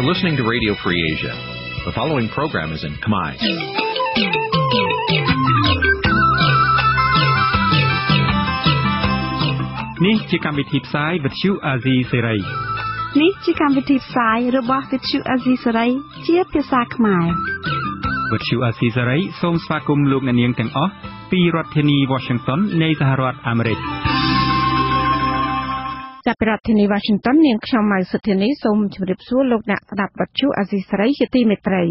You're listening to Radio Free Asia. The following program is in Khmer. នេះជាកម្មវិធីផ្សាយវិទ្យុអាស៊ីសេរី នេះជាកម្មវិធីផ្សាយរបស់វិទ្យុអាស៊ីសេរីជាភាសាខ្មែរ វិទ្យុអាស៊ីសេរីសូមស្វាគមន៍លោកអ្នកនាងទាំងអស់ពីរដ្ឋធានី Washington នៃសហរដ្ឋអាមេរិក ចាប់ពីរដ្ឋធានី Washington នាងខ្ញុំម៉ៅសុធានីសូមជម្រាបសួរលោកអ្នកស្ដាប់វិទ្យុអាស៊ីសេរីជាទីមេត្រី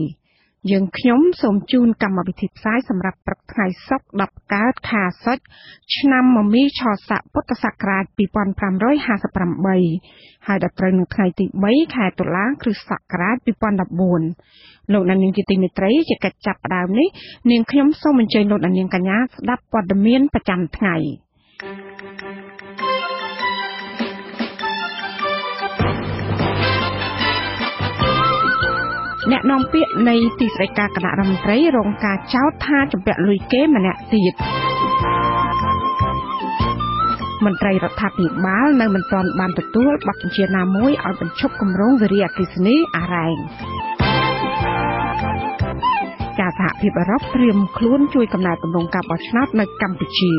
យើងខ្ញុំសូមជូនកម្មវិធីផ្សាយសម្រាប់ព្រឹកថ្ងៃសុក្រ10កើតខែសុចឆ្នាំមមីឆស័កពុទ្ធសករាជ2558ហើយដល់ត្រូវនៅថ្ងៃទី3ខែតុលាគ្រិស្តសករាជ2014លោកអ្នកនាងជាទីមេត្រីជាកិច្ចចាប់ផ្ដើមនេះនាងខ្ញុំសូមអញ្ជើញលោកអ្នកនាងកញ្ញាស្ដាប់ព័ត៌មានប្រចាំថ្ងៃអ្នកនាំពាក្យនៃទីស្តីការគណៈរដ្ឋមន្ត្រីរងការចោទថាជំពាក់លុយគេម្នាក់ទៀតមន្ត្រីរដ្ឋាភិបាលនៅមិនទាន់បានទទួលបទបញ្ជាណាមួយឲ្យបញ្ឈប់គម្រោងវារីអគ្គិសនីអារ៉ែងការសហភាពអឺរ៉ុបត្រៀមខ្លួនជួយកំណែទម្រង់ការបោះឆ្នោតនៅកម្ពុជា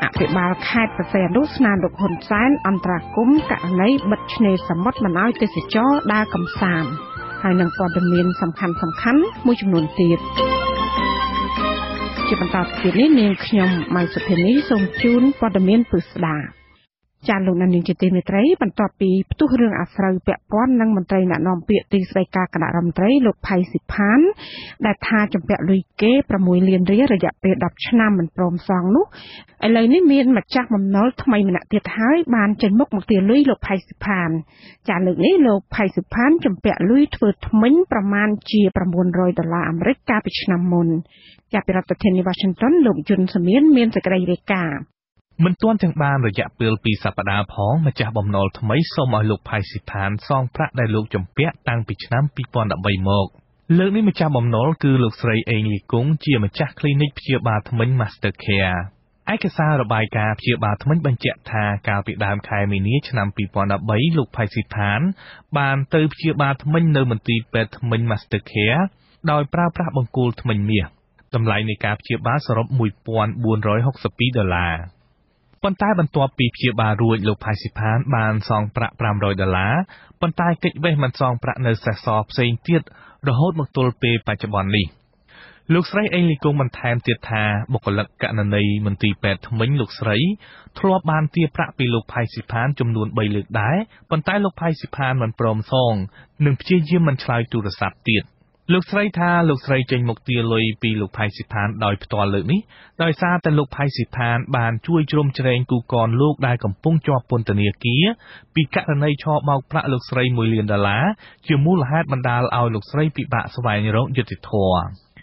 អភិបាលខេត្តបរសៃអនុស្នើលោកហ៊ុនសែនអន្តរាគមន៍ករណីបិទឆ្នេរសមុទ្រមិនឲ្យទេសចរដើរកម្សាន្តហើយនឹងព័ត៌មានសំខាន់ៗមួយចំនួនទៀតជាបន្តទៀតនេះនាងខ្ញុំម៉ៃសុធានីសូមជូនព័ត៌មានពិស្ដាចាលោកនាងជាទីមេត្រីបន្ទាប់ពីផ្ទុះរឿងអាស្រូវពាក់ព័ន្ធនឹងមន្ត្រីអ្នកនាំពាក្យទីស្តីការគណៈរដ្ឋមន្ត្រីលោកផៃស៊ីផានដែលថាជំពាក់លុយគេ6លានរៀលរយៈពេល10ឆ្នាំមិនព្រមសងនោះឥឡូវនេះមានម្ចាស់បំណុលថ្មីម្នាក់ទៀតហើយបានចេញមុខមកទារលុយលោកផៃស៊ីផានចាលើកនេះលោកផៃស៊ីផានជំពាក់លុយធ្វើថ្មិញប្រមាណជា$900អាមេរិកកាលពីឆ្នាំមុនចាប់ពីរដ្ឋធានី Washington លោកយុនសមៀនមានសេចក្តីរាយការណ៍មិនទាន់ទាំងបានរយៈពេល2សប្តាហ៍ផងម្ចាស់បំណុលថ្មីសូមឲ្យលោកផៃស៊ីផានសងប្រាក់ដែលលោកជំពាក់តាំងពីឆ្នាំ2013មកលើកនេះម្ចាស់បំណុលគឺលោកស្រីអេងលីគង់ជាម្ចាស់ Clinic ព្យាបាលថ្មិញ Master Care ឯកសាររបាយការណ៍ព្យាបាលថ្មិញបញ្ជាក់ថាកាលពីដើមខែមីនាឆ្នាំ2013លោកផៃស៊ីផានបានទៅព្យាបាលថ្មិញនៅមន្ទីរពេទ្យថ្មិញ Master Care ដោយប្រើប្រាស់បង្គោលថ្មិញមាសតម្លៃនៃការព្យាបាលសរុប$1462ប៉ុន្តែបន្ទាប់ពីព្យាបាលរួចលោកផៃស៊ីផានបានសងប្រាក់$500ប៉ុន្តែកិច្ចវេះមិនសងប្រាក់នៅសេសសល់ផ្សេងទៀតរហូតមកទល់ពេលបច្ចុប្បន្ននេះលោកស្រីអេងលីគង់បន្ថែមទៀតថាបុគ្គលិកកណន័យមន្ទីរពេទ្យថ្មិញលោកស្រីធ្លាប់បានទារប្រាក់ពីលោកផៃស៊ីផានចំនួន3លើកដែរប៉ុន្តែលោកផៃស៊ីផានមិនព្រមសងនិងព្យាយាមមិនឆ្លើយទូរស័ព្ទទៀតលោកស្រីថាលោកស្រីចេញមកទារលុយពីលោកផៃស៊ីផានដោយផ្ទាល់លើកនេះដោយសារតែលោកផៃស៊ីផានបានជួយជ្រោមជ្រែងគូកនលោកដែលកំពុងជាប់ពន្ធនាគារពីករណីឆបោកប្រាក់លោកស្រី$1លានជាមូលហេតុបណ្ដាលឲ្យលោកស្រីពិបាកស្វែងរកយុត្តិធម៌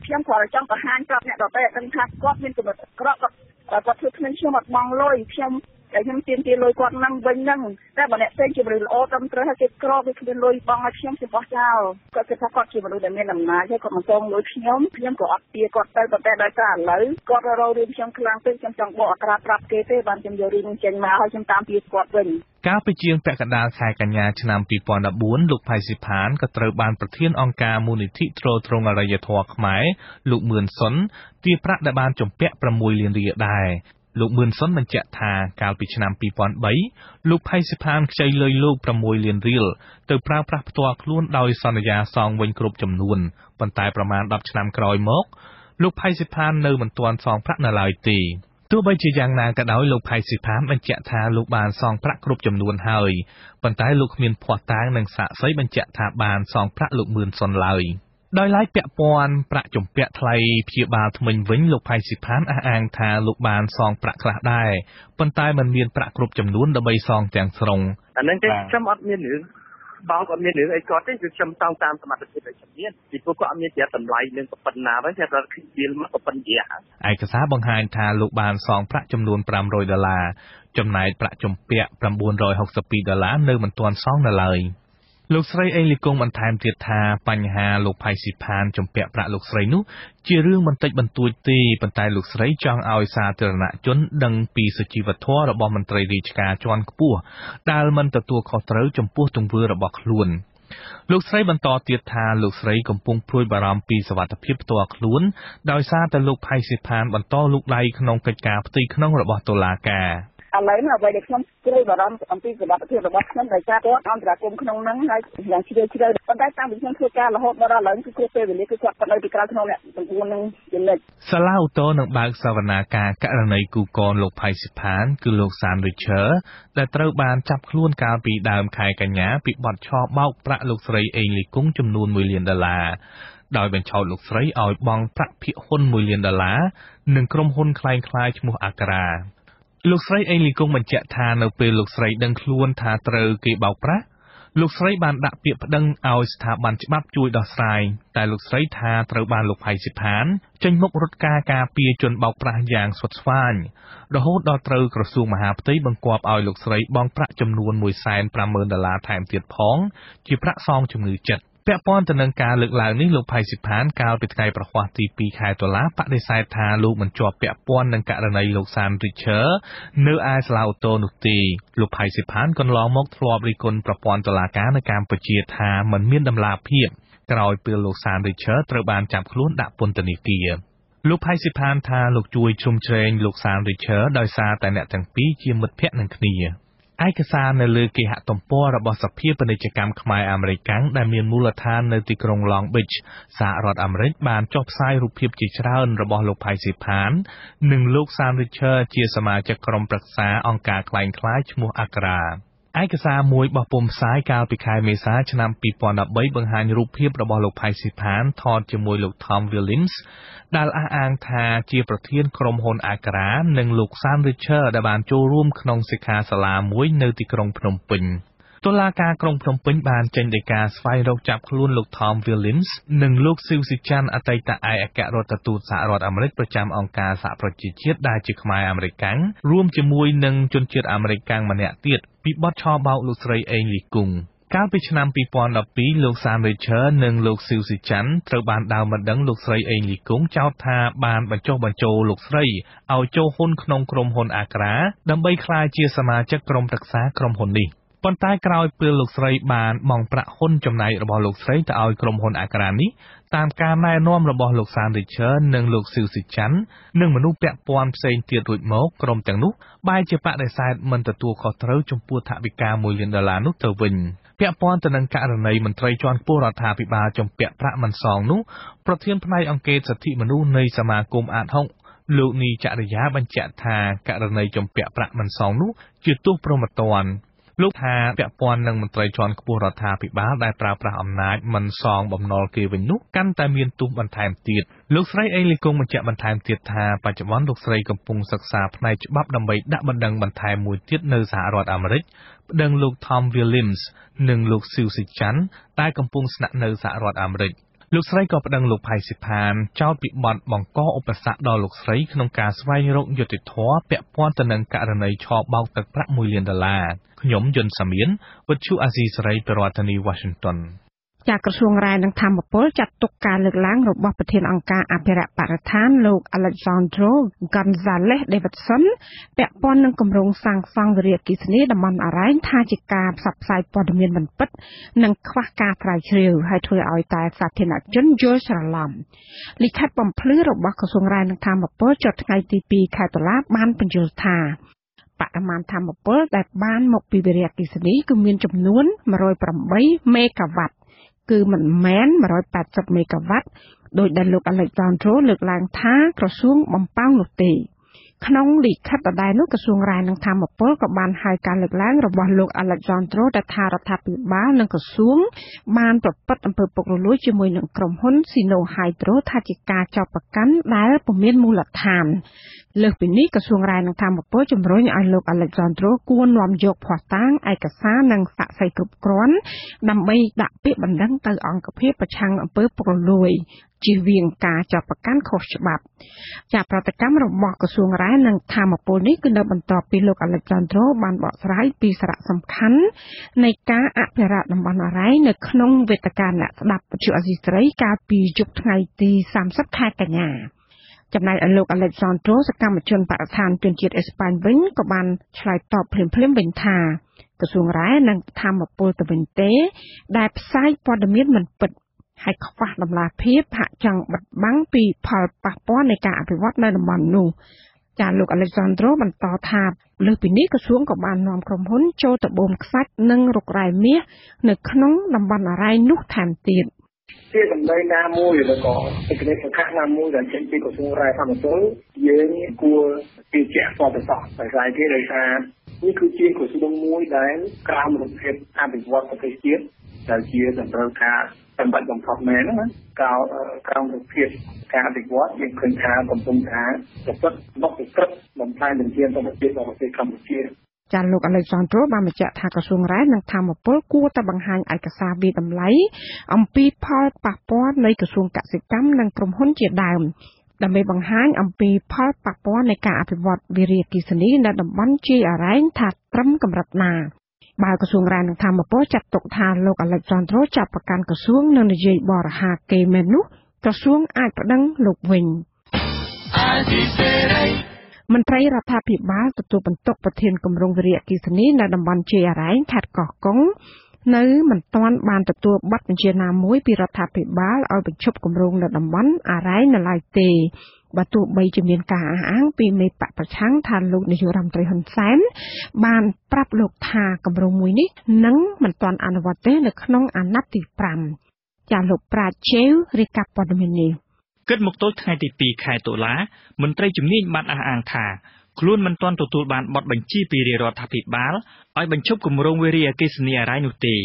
ខ្ញុំគ្រាន់តែចង់បង្ហាញប្រាប់អ្នកដទៃឲ្យដឹងថាគាត់មានចំណុចអាក្រក់គាត់ធ្វើខ្ញុំអត់បងលុយខ្ញុំទាមទារលុយគាត់នឹងវិញនឹងតែបើអ្នកផ្សេងជាមនុស្សល្អត្រឹមត្រូវហើយគេក្រវាគ្មានលុយបងឲ្យខ្ញុំជាបោះចោលគាត់គិតថាគាត់ជាមនុស្សដែលមានអំណាចហើយគាត់មិនសងលុយខ្ញុំក៏អត់ទាគាត់ទៅតែដោយសារឥឡូវគាត់រករឿងខ្ញុំខ្លាំងពេកខ្ញុំចង់បកអត្រាប្រាប់គេទេបានខ្ញុំយករឿងចេញមកហើយខ្ញុំតាមទាគាត់វិញកាលពីជាងពាក់កណ្ដាលខែកញ្ញាឆ្នាំ2014លោកផៃស៊ីផានក៏ត្រូវបានប្រធានអង្គការមូលនិធិទ្រទ្រង់អរិយធម៌ខ្មែរលោកមឿនសុនទារប្រាក់ដែលបានជំពាក់6លានរៀលដែរលោកមឿនសុនបញ្ជាក់ថាកាលពីឆ្នាំ2003លោកផៃស៊ីផានខ្ចីលុយលោក6លានរៀលទៅប្រើប្រាស់ផ្ទាល់ខ្លួនដោយសន្យាសងវិញគ្រប់ចំនួនប៉ុន្តែប្រមាណ10ឆ្នាំក្រោយមកលោកផៃស៊ីផាននៅមិនទាន់សងប្រាក់នៅឡើយទេទោះបីជាយ៉ាងណាក៏ដោយលោកផៃស៊ីផានបញ្ជាក់ថាលោកបានសងប្រាក់គ្រប់ចំនួនហើយប៉ុន្តែលោកគ្មានភស្តុតាងនិងសាក្សីបញ្ជាក់ថាបានសងប្រាក់លោកមឿនសុនឡើយដោយឡែកពាក់ព័ន្ធប្រាក់ជំពាក់ថ្លៃព្យាបាលថ្មិញវិញលោកផៃស៊ីផានអះអាងថាលោកបានសងប្រាក់ខ្លះដែរប៉ុន្តែมันមានប្រាក់គ្រប់ចំនួនដើម្បីសងទាំងស្រុងអានឹងទេខ្ញុំអត់មានរឿងបោកអត់មានរឿងអីគាត់ទេគឺខ្ញុំសងតាមសមត្ថភាពរបស់ខ្ញុំមានពីព្រោះគាត់អត់មានប្រាក់តម្លៃនឹងប៉ុណ្ណាទេតែគាត់គិតវាមកប៉ុណ្ណាឯកសារបង្ហាញថាលោកបានសងប្រាក់ចំនួន$500ចំណែកប្រាក់ជំពាក់$962នៅមិនទាន់សងនៅឡើយ លោកស្រីអេងលីកុងបន្ថែមទៀតថាបញ្ហាលោកផៃស៊ីផានជំពាក់ប្រាក់លោកស្រីនោះជារឿងបន្តិចបន្តួចទេប៉ុន្តែលោកស្រីចង់ឲ្យសាធារណជនដឹងពីសុជីវធម៌របស់មន្ត្រីរាជការជាន់ខ្ពស់ដែលមិនទទួលខុសត្រូវចំពោះទង្វើរបស់ខ្លួនលោកស្រីបន្តទៀតថាលោកស្រីកំពុងព្រួយបារម្ភពីសុវត្ថិភាពផ្ទាល់ខ្លួនដោយសារតែលោកផៃស៊ីផានបន្តលូកដៃក្នុងកិច្ចការផ្ទៃក្នុងរបស់តុលាការឥឡូវនេះអ្វីដែលខ្ញុំព្រួយបារម្ភអំពីសុវត្ថិភាពរបស់ខ្ញុំដោយសារគាត់អន្តរាគមន៍ក្នុងហ្នឹងហើយយ៉ាងជ្រាលជ្រៅប៉ុន្តែតាំងពីខ្ញុំធ្វើការរហូតដល់ឥឡូវគឺគ្រប់ពេលវេលាគឺគាត់នៅពីក្រៅក្នុងអ្នក9នឹងជានិច្ចសាឡាអូតូនឹងបើកសវនាការករណីគូកនលោកផៃស៊ីផានគឺលោកសានរីឈើដែលត្រូវបានចាប់ខ្លួនកាលពីដើមខែកញ្ញាពីបទឆោបោកប្រាក់លោកស្រីអេងលីកុងចំនួន$1 លានដោយបញ្ឆោតលោកស្រីឲ្យបង់ប្រាក់ភាគហ៊ុន$1 លាននិងក្រុមហ៊ុនคล้ายឈ្មោះអាក្រាលោកស្រីអេងលីកុងបញ្ជាក់ថានៅពេលលោកស្រីដឹងខ្លួនថាត្រូវគេបោកប្រាស់លោកស្រីបានដាក់ពាក្យប្តឹងឲ្យស្ថាប័នច្បាប់ជួយដោះស្រាយតែលោកស្រីថាត្រូវបានលោកផៃស៊ីផានចេញមុខរត់ការការពារជនបោកប្រាស់យ៉ាងស្វិតស្វាញរហូតដល់ត្រូវក្រសួងមហាផ្ទៃបង្គាប់ឲ្យលោកស្រីបង់ប្រាក់ចំនួន$150,000ថែមទៀតផងជាប្រាក់សងជំងឺចិត្តពាក់ព័ន្ធទៅនឹងការលើកឡើងនេះលោកផៃស៊ីផានកាលពីថ្ងៃប្រហ័សទី2ខែតុលាបដិសេធថាលោកមិនជាប់ពាក់ព័ន្ធនឹងករណីលោកសានរីឈើនៅឯសាឡាអូតូនោះទេលោកផៃស៊ីផានកន្លងមកធ្លាប់រិះគន់ប្រព័ន្ធតុលាការនៅកម្ពុជាថាមិនមានតម្លាភាពក្រោយពេលលោកសានរីឈើត្រូវបានចាប់ខ្លួនដាក់ពន្ធនាគារលោកផៃស៊ីផានថាលោកជួយជ្រោមជ្រែងលោកសានរីឈើដោយសារតែអ្នកទាំងពីរជាមិត្តភក្តិនឹងគ្នាឯកសារនៅលើគេហទំព័ររបស់សភាពាណិជ្ជកម្មខ្មែរអាមេរិកដែលមានមូលដ្ឋាននៅទីក្រុង Long Beach សហរដ្ឋអាមេរិកបានចុះផ្សាយរូបភាពជាច្រើនរបស់លោកផៃស៊ីផាននិងលោកសានរីឈើជាសមាជិកក្រុមប្រឹក្សាអង្គការคล้ายឈ្មោះអាក្រាឯកសារមួយបោះពុម្ពផ្សាយកាលពីខែមេសាឆ្នាំ2013បង្ហាញរូបភាពរបស់លោកផៃស៊ីផានថតជាមួយលោក Tom Williams ដែលអះអាងថាជាប្រធានក្រុមហ៊ុនអាក្រានិងលោកសានរីឈើដែលបានចូលរួមក្នុងសិក្ខាសាលាមួយនៅទីក្រុងភ្នំពេញតុលាការក្រុងភ្នំពេញបានចេញដីកាស្វែងរកចាប់ខ្លួនលោក Tom Williams និងលោកស៊ីវស៊ីចាន់អតីតឯកអគ្គរដ្ឋទូតសហរដ្ឋអាមេរិកប្រចាំអង្គការសហប្រជាជាតិដែលជាខ្មែរអាមេរិកាំងរួមជាមួយនឹងជនជាតិអាមេរិកាំងម្នាក់ទៀតពីបទឆោបោកលោកស្រីអេងលីកុងកាលពីឆ្នាំ2012លោកសានរីឈើនិងលោកស៊ីវស៊ីចាន់ត្រូវបានដើមបណ្ដឹងលោកស្រីអេងលីកុងចោទថាបានបញ្ចុះបញ្ចូលលោកស្រីឲ្យចូលហ៊ុនក្នុងក្រុមហ៊ុនអាក្រាដើម្បីក្លាយជាសមាជិកក្រុមប្រឹក្សាក្រុមហ៊ុននេះប៉ុន្តែក្រោយពេលលោកស្រីបានបង់ប្រាក់ហ៊ុនចំណែករបស់លោកស្រីទៅឲ្យក្រុមហ៊ុនអាក្រានេះតាមការណែនាំរបស់លោកសានរីឈើនិងលោកស៊ីវស៊ីចាន់និងមនុស្សពាក់ព័ន្ធផ្សេងទៀតរួចមកក្រុមទាំងនោះបែរជាបដិសេធមិនទទួលខុសត្រូវចំពោះថវិកា$1 លាននោះទៅវិញពាក់ព័ន្ធទៅនឹងករណីមន្ត្រីជាន់ខ្ពស់រដ្ឋាភិបាលជំពាក់ប្រាក់មិនសងនោះប្រធានផ្នែកអង្គការសិទ្ធិមនុស្សនៃសមាគមអាត6លោកនីចរិយាបញ្ជាក់ថាករណីជំពាក់ប្រាក់មិនសងនោះជាទោសព្រហ្មទណ្ឌលោកថាពាក់ព័ន្ធនឹងមន្ត្រីជាន់ខ្ពស់រដ្ឋាភិបាលដែលប្រើប្រាស់អំណាចមិនសងបំណុលគេវិញនោះកាន់តែមានទោសបន្ថែមទៀតលោកស្រីអេងលីកុងបញ្ជាក់បន្ថែមទៀតថាបច្ចុប្បន្នលោកស្រីកំពុងសិក្សាផ្នែកច្បាប់ដើម្បីដាក់បណ្ដឹងបន្ថែមមួយទៀតនៅសហរដ្ឋអាមេរិកប្តឹងលោក Tom Williams និងលោក Suzy Chan ដែលកំពុងស្នាក់នៅសហរដ្ឋអាមេរិកលោកស្រីក៏ប្តឹងលោកផៃស៊ីផានចោទពីបទបង្កឧបសគ្គដល់លោកស្រីក្នុងការស្វែងរកយុត្តិធម៌ពាក់ព័ន្ធទៅនឹងករណីឆោបបោកទឹកប្រាក់$1 លានខ្ញុំយុនសាមៀនវិទ្យុអាស៊ីសេរីពីរដ្ឋធានី Washington จากក្រសួងរាយនឹងធម្មពលចាត់ទុកការលើកឡើងរបស់ប្រធានអង្គការអភិរក្សបរិស្ថានលោក Alejandro Gonzalez Davidson ពាក់ព័ន្ធនឹងគម្រោងសាងសង់វិរៈអគ្គិសនីតំបន់អរ៉ែងថាជាការផ្សព្វផ្សាយព័ត៌មានមិនពិតនិងខ្វះការស្រាវជ្រាវហើយធ្វើឲ្យតែសាធារណជនយល់ច្រឡំលិខិតបំភ្លឺរបស់ក្រសួងរាយនឹងធម្មពលចុះថ្ងៃទី2ខែតុលាបានបញ្យល់ថាបរិមាណធម្មពលដែលបានមកពីវិរៈអគ្គិសនីគឺមានចំនួន108មេហ្គាវ៉ាត់គឺមិនមែន180មេហ្គាវ៉ាត់ដោយដែលលោក Alejandro លើកឡើងថាក្រសួងបំផាំងនោះទេក្នុងលិខិតដដែលនោះក្រសួងរាយនឹងធម្មពលក៏បានហៅការលើកឡើងរបស់លោក Alejandro ថារដ្ឋាភិបាលនិងក្រសួងបានប្រព្រឹត្តអំពើពុករលួយជាមួយនឹងក្រុមហ៊ុន Sino Hydro ថាជាការចោទប្រកាន់ដែលពុំមានមូលដ្ឋានលើសពីនេះក្រសួងរាយនឹងធម្មពលជំរុញឲ្យលោក Alejandro គួរនាំយកភស្តុតាងឯកសារនិងសាក្សីគ្រប់គ្រាន់ដើម្បីដាក់ពាក្យបណ្ដឹងទៅអង្គភាពប្រឆាំងអំពើពុករលួយ ជៀសវាងការចាប់ប្រកាន់ខុសច្បាប់ចាប្រតិកម្មរបស់ក្រសួងរ៉ែនិងធម្មពលនេះគឺនៅបន្ទាប់ពីលោក Alexandro បានបកស្រាយពីសារៈសំខាន់នៃការអភិរក្សតំបន់អរ៉ៃនៅក្នុងវេទិកាអ្នកស្ដាប់វិទ្យុអាស៊ីសេរីកាលពីយប់ថ្ងៃទី30ខែកញ្ញាចំណែកឯលោក Alexandro សកម្មជនបរិស្ថានជនជាតិអេស្ប៉ាញវិញក៏បានឆ្លើយតបភ្លាមៗវិញថាក្រសួងរ៉ែនិងធម្មពលទៅវិញទេដែលផ្សាយព័ត៌មានមិនពិតហើយខ្វះតម្លាភាពហាក់ចង់បិទបាំងពីផលប៉ះពាល់នៃការអភិវឌ្ឍនៅតំបន់នោះចាលោក Alexandro បន្តថាលើសពីនេះក្រសួងក៏បាននាំក្រុមហ៊ុនចូលទៅបូមខ្សាច់និងរុករ៉ែមាសនៅក្នុងតំបន់អរ៉ៃនោះថែមទៀតជាសម្ដីណាមួយឬក៏សេចក្តីសង្ឃឹមណាមួយដែលចេញពីក្រសួងរ៉ែធម្មពលយើងគួរជឿជាក់ស្បទៅសោះដោយសារគេដោយសារនេះគឺជាក្រសួងមួយដែលក្រោមរបៀបអភិវឌ្ឍប្រទេសជាតិដែលជាតម្រូវការសម្បត្តិបំផុតមែនណាក្រោមរបៀបការអភិវឌ្ឍយើងឃើញថាកំពុងថាប្រព្រឹត្តមកពីក្រឹតបំផ្លាញធនធានធម្មជាតិរបស់ប្រទេសកម្ពុជាចាលោក Alexandro បានបញ្ជាក់ថាក្រសួងរ៉ែនិងធម្មពលគួរតែបង្ហាញឯកសារវិតម្លៃអំពីផលប៉ះពាល់នៃក្រសួងកសិកម្មនិងក្រុមហ៊ុនជាដើមដើម្បីបង្ហាញអំពីផលប៉ះពាល់នៃការអភិវឌ្ឍវារីអគ្គិសនីនៅតំបន់ជាយអរ៉ែងថាត្រឹមកម្រិតណាបើក្រសួងរ៉ែនិងធម្មពលចាត់ទុកថាលោក Alexandro ចាប់ប្រកាន់ក្រសួងនិងនិយាយបរិហាគេមែននោះក្រសួងអាចប្តឹងលោកវិញមន្ត្រីរដ្ឋាភិបាលទទួលបន្ទុកប្រធានគម្រោងវារីអគ្គិសនីនៅតំបន់ជាយអរ៉ែងខេត្តកោះកុងនៅមិនទាន់បានទទួលប័ណ្ណបញ្ជាណាមួយពីរដ្ឋាភិបាលឲ្យបញ្ឈប់គម្រោងនៅតំបន់អរ៉ែងនៅឡើយទេបើទោះបីជាមានការអះអាងពីមេបកប្រឆាំងថាលោកនាយករដ្ឋមន្ត្រីហ៊ុនសែនបានប្រាប់លោកថាគម្រោងមួយនេះនឹងមិនទាន់អនុវត្តទេនៅក្នុងអាណត្តិទី5ចាលោកប្រាជ្ញជេវរាយការណ៍ព័ត៌មាននេះគិតមកទល់ថ្ងៃទី2ខែតុលាមន្ត្រីជំនាញបានអះអាងថាខ្លួនមិនទាន់ទទួលបានបទបញ្ជាពីរដ្ឋាភិបាលឲ្យបញ្ឈប់គម្រោងវារីអគ្គិសនីអរ៉ៃនោះទេ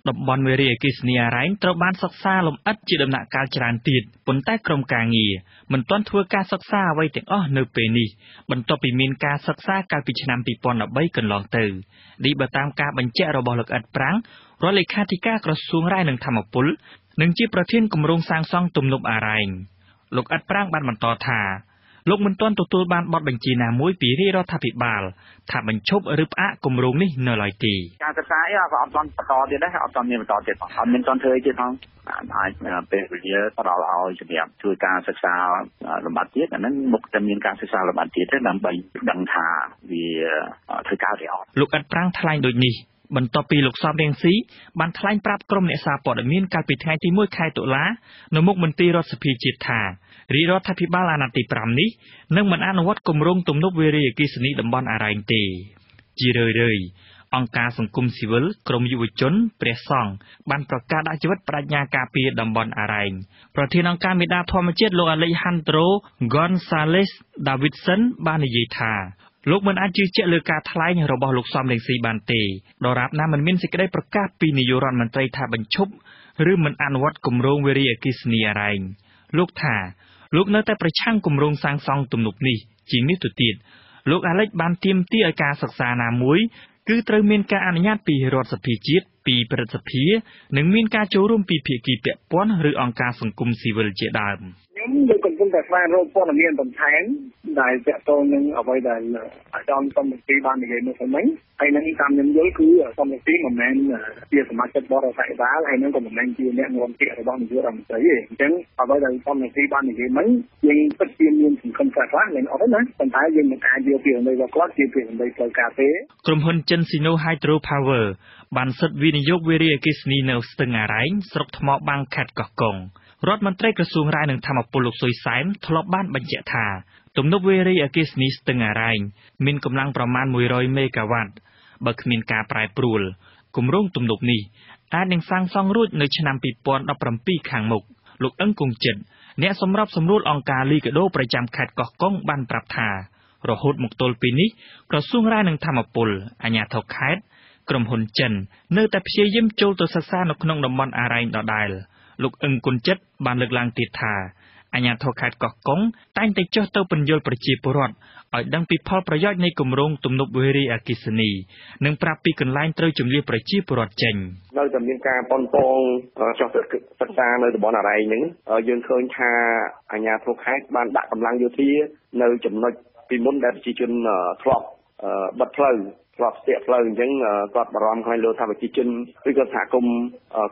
តំបន់វារីអគ្គិសនីអរ៉ៃត្រូវបានសិក្សាលម្អិតជាដំណាក់កាលច្រើនទៀតប៉ុន្តែក្រុមការងារមិនទាន់ធ្វើការសិក្សាអ្វីទាំងអស់នៅពេលនេះបន្ទាប់ពីមានការសិក្សាកាលពីឆ្នាំ2013កន្លងទៅនេះបើតាមការបញ្ជាក់របស់លោកអ៊ិតប្រាំងរដ្ឋលេខាធិការក្រសួងរ៉ែនិងធម្មពលនិងជាប្រធានគម្រោងសាងសង់ទំនប់អរ៉ែងលោកអ៊ិតប្រាំងបានបន្តថាលោកមិនទាន់ទទួលបានបទបញ្ជាណាមួយពីរដ្ឋាភិបាលថាបញ្ឈប់ឬផ្អាកគម្រោងនេះនៅឡើយទេការសិក្សាក៏អត់ទាន់បន្តទៀតដែរអត់ទាន់មានបន្តទៀតផងអត់មានទាន់ធ្វើទៀតផងអាចពេលវេលាផ្ដល់ឲ្យសម្រាប់ជួយការសិក្សាលម្អិតទៀតអាហ្នឹងមុខតែមានការសិក្សាលម្អិតទៀតទេដើម្បីដឹងថាវាធ្វើការឬអត់លោកអ៊ិតប្រាំងថ្លែងដូចនេះបន្ទាប់ពីលោកសំរៀងស៊ីបានថ្លែងប្រាប់ក្រុមអ្នកសារព័ត៌មានកាលពីថ្ងៃទី1ខែតុលានៅមុខមន្ទីររដ្ឋសភាជាតិថារដ្ឋាភិបាលអាណត្តិទី5នេះនឹងមិនអនុវត្តគម្រោងទំនប់វារីអគ្គិសនីតំបន់អរ៉ែងទេជារឿយៗអង្គការសង្គមស៊ីវិលក្រមយុវជនព្រះសង្ឃបានប្រកាសដាក់ជីវិតបដិញ្ញាការពារតំបន់អរ៉ែងប្រធានអង្គការមេដាធម្មជាតិលោក Alejandro Gonzalez Davidson បាននិយាយថាលោកមិនអាចជឿជាក់លើការថ្លែងរបស់លោកសំរងស៊ីបានទេដរាបណាមិនមានសេចក្តីប្រកាសពីនាយករដ្ឋមន្ត្រីថាបញ្ឈប់ឬមិនអនុវត្តគម្រោងវារីអគ្គិសនីអរ៉ែងលោកថាលោកនៅតែប្រឆាំងគម្រោងសាងសង់ទំនប់នេះជាងនេះទៅទៀតលោកអាឡិចបានទាមទារឲ្យការសិក្សាណាមួយគឺត្រូវមានការអនុញ្ញាតពីរដ្ឋសភាជាតិពីព្រឹទ្ធសភានិងមានការចូលរួមពីភាគីពាក់ព័ន្ធឬអង្គការសង្គមស៊ីវិលជាដើមខ្ញុំកំពុងតែស្វែងរកព័ត៌មានបន្ថែមដែលទាក់ទងនឹងអ្វីដែលអាចារ្យសំរងស៊ីបាននិយាយមកមិញហើយនឹងតាមខ្ញុំយល់គឺសំរងស៊ីមិនមែនជាសមាជិកបរិយាកាសហើយនឹងក៏មិនមែនជាអ្នកនាំពាក្យរបស់នាយករដ្ឋមន្ត្រីទេអញ្ចឹងអ្វីដែលសំរងស៊ីបាននិយាយមិញយើងពិតជាមានសង្ឃឹមខ្លះនឹងអត់ទេណាប៉ុន្តែយើងមិនអាចយកពីអ្វីរបស់គាត់ជាពីអ្វីផ្លូវការទេក្រុមហ៊ុនចិន Sino Hydro Power បានសិទ្ធិវិនិយោគវារីអគ្គិសនីនៅស្ទឹងអរ៉ែងស្រុកថ្មបាំងខេត្តកោះកុងរដ្ឋមន្ត្រីក្រសួងរ៉ែនិងធម្មពលលោកសុយសែនធ្លាប់បានបញ្ជាក់ថាទំនប់វារីអគ្គិសនីស្ទឹងអរ៉ែងមានកម្លាំងប្រមាណ100មេហ្គាវ៉ាត់បើគ្មានការប្រែប្រួលគម្រោងទំនប់នេះអាចនឹងសាងសង់រួចនៅឆ្នាំ2017ខាងមុខលោកអឹងគង់ចិត្តអ្នកសម្របសម្រួលអង្គការលីកាដូប្រចាំខេត្តកោះកុងបានប្រាប់ថារហូតមកទល់ពេលនេះក្រសួងរ៉ែនិងធម្មពលអាជ្ញាធរខេត្តក្រុមហ៊ុនចិននៅតែព្យាយាមចូលទៅសិក្សានៅក្នុងតំបន់អរ៉ែងដដែលលោកអឹងគុណចិត្តបានលើកឡើងទៀតថា អាជ្ញាធរខេត្តកោះកុងតែងតែចុះទៅពន្យល់ប្រជាពលរដ្ឋឲ្យដឹងពីផលប្រយោជន៍នៃគម្រោងទំនប់វារីអគ្គិសនីនិងប្រាប់ពីកន្លែងត្រូវជម្លៀសប្រជាពលរដ្ឋចេញនៅតែមានការប៉ុនប៉ងចុះសិក្សានៅតំបន់អរ៉ៃហ្នឹងយើងឃើញថាអាជ្ញាធរខេត្តបានដាក់កម្លាំងយោធានៅចំណុចពីមុនដែលប្រជាជនធ្លាប់បិទផ្លូវធ្លាប់ស្ទាក់ផ្លូវអញ្ចឹងគាត់បារម្ភខ្លាចលើថាប្រជាជនឬក៏សហគមន៍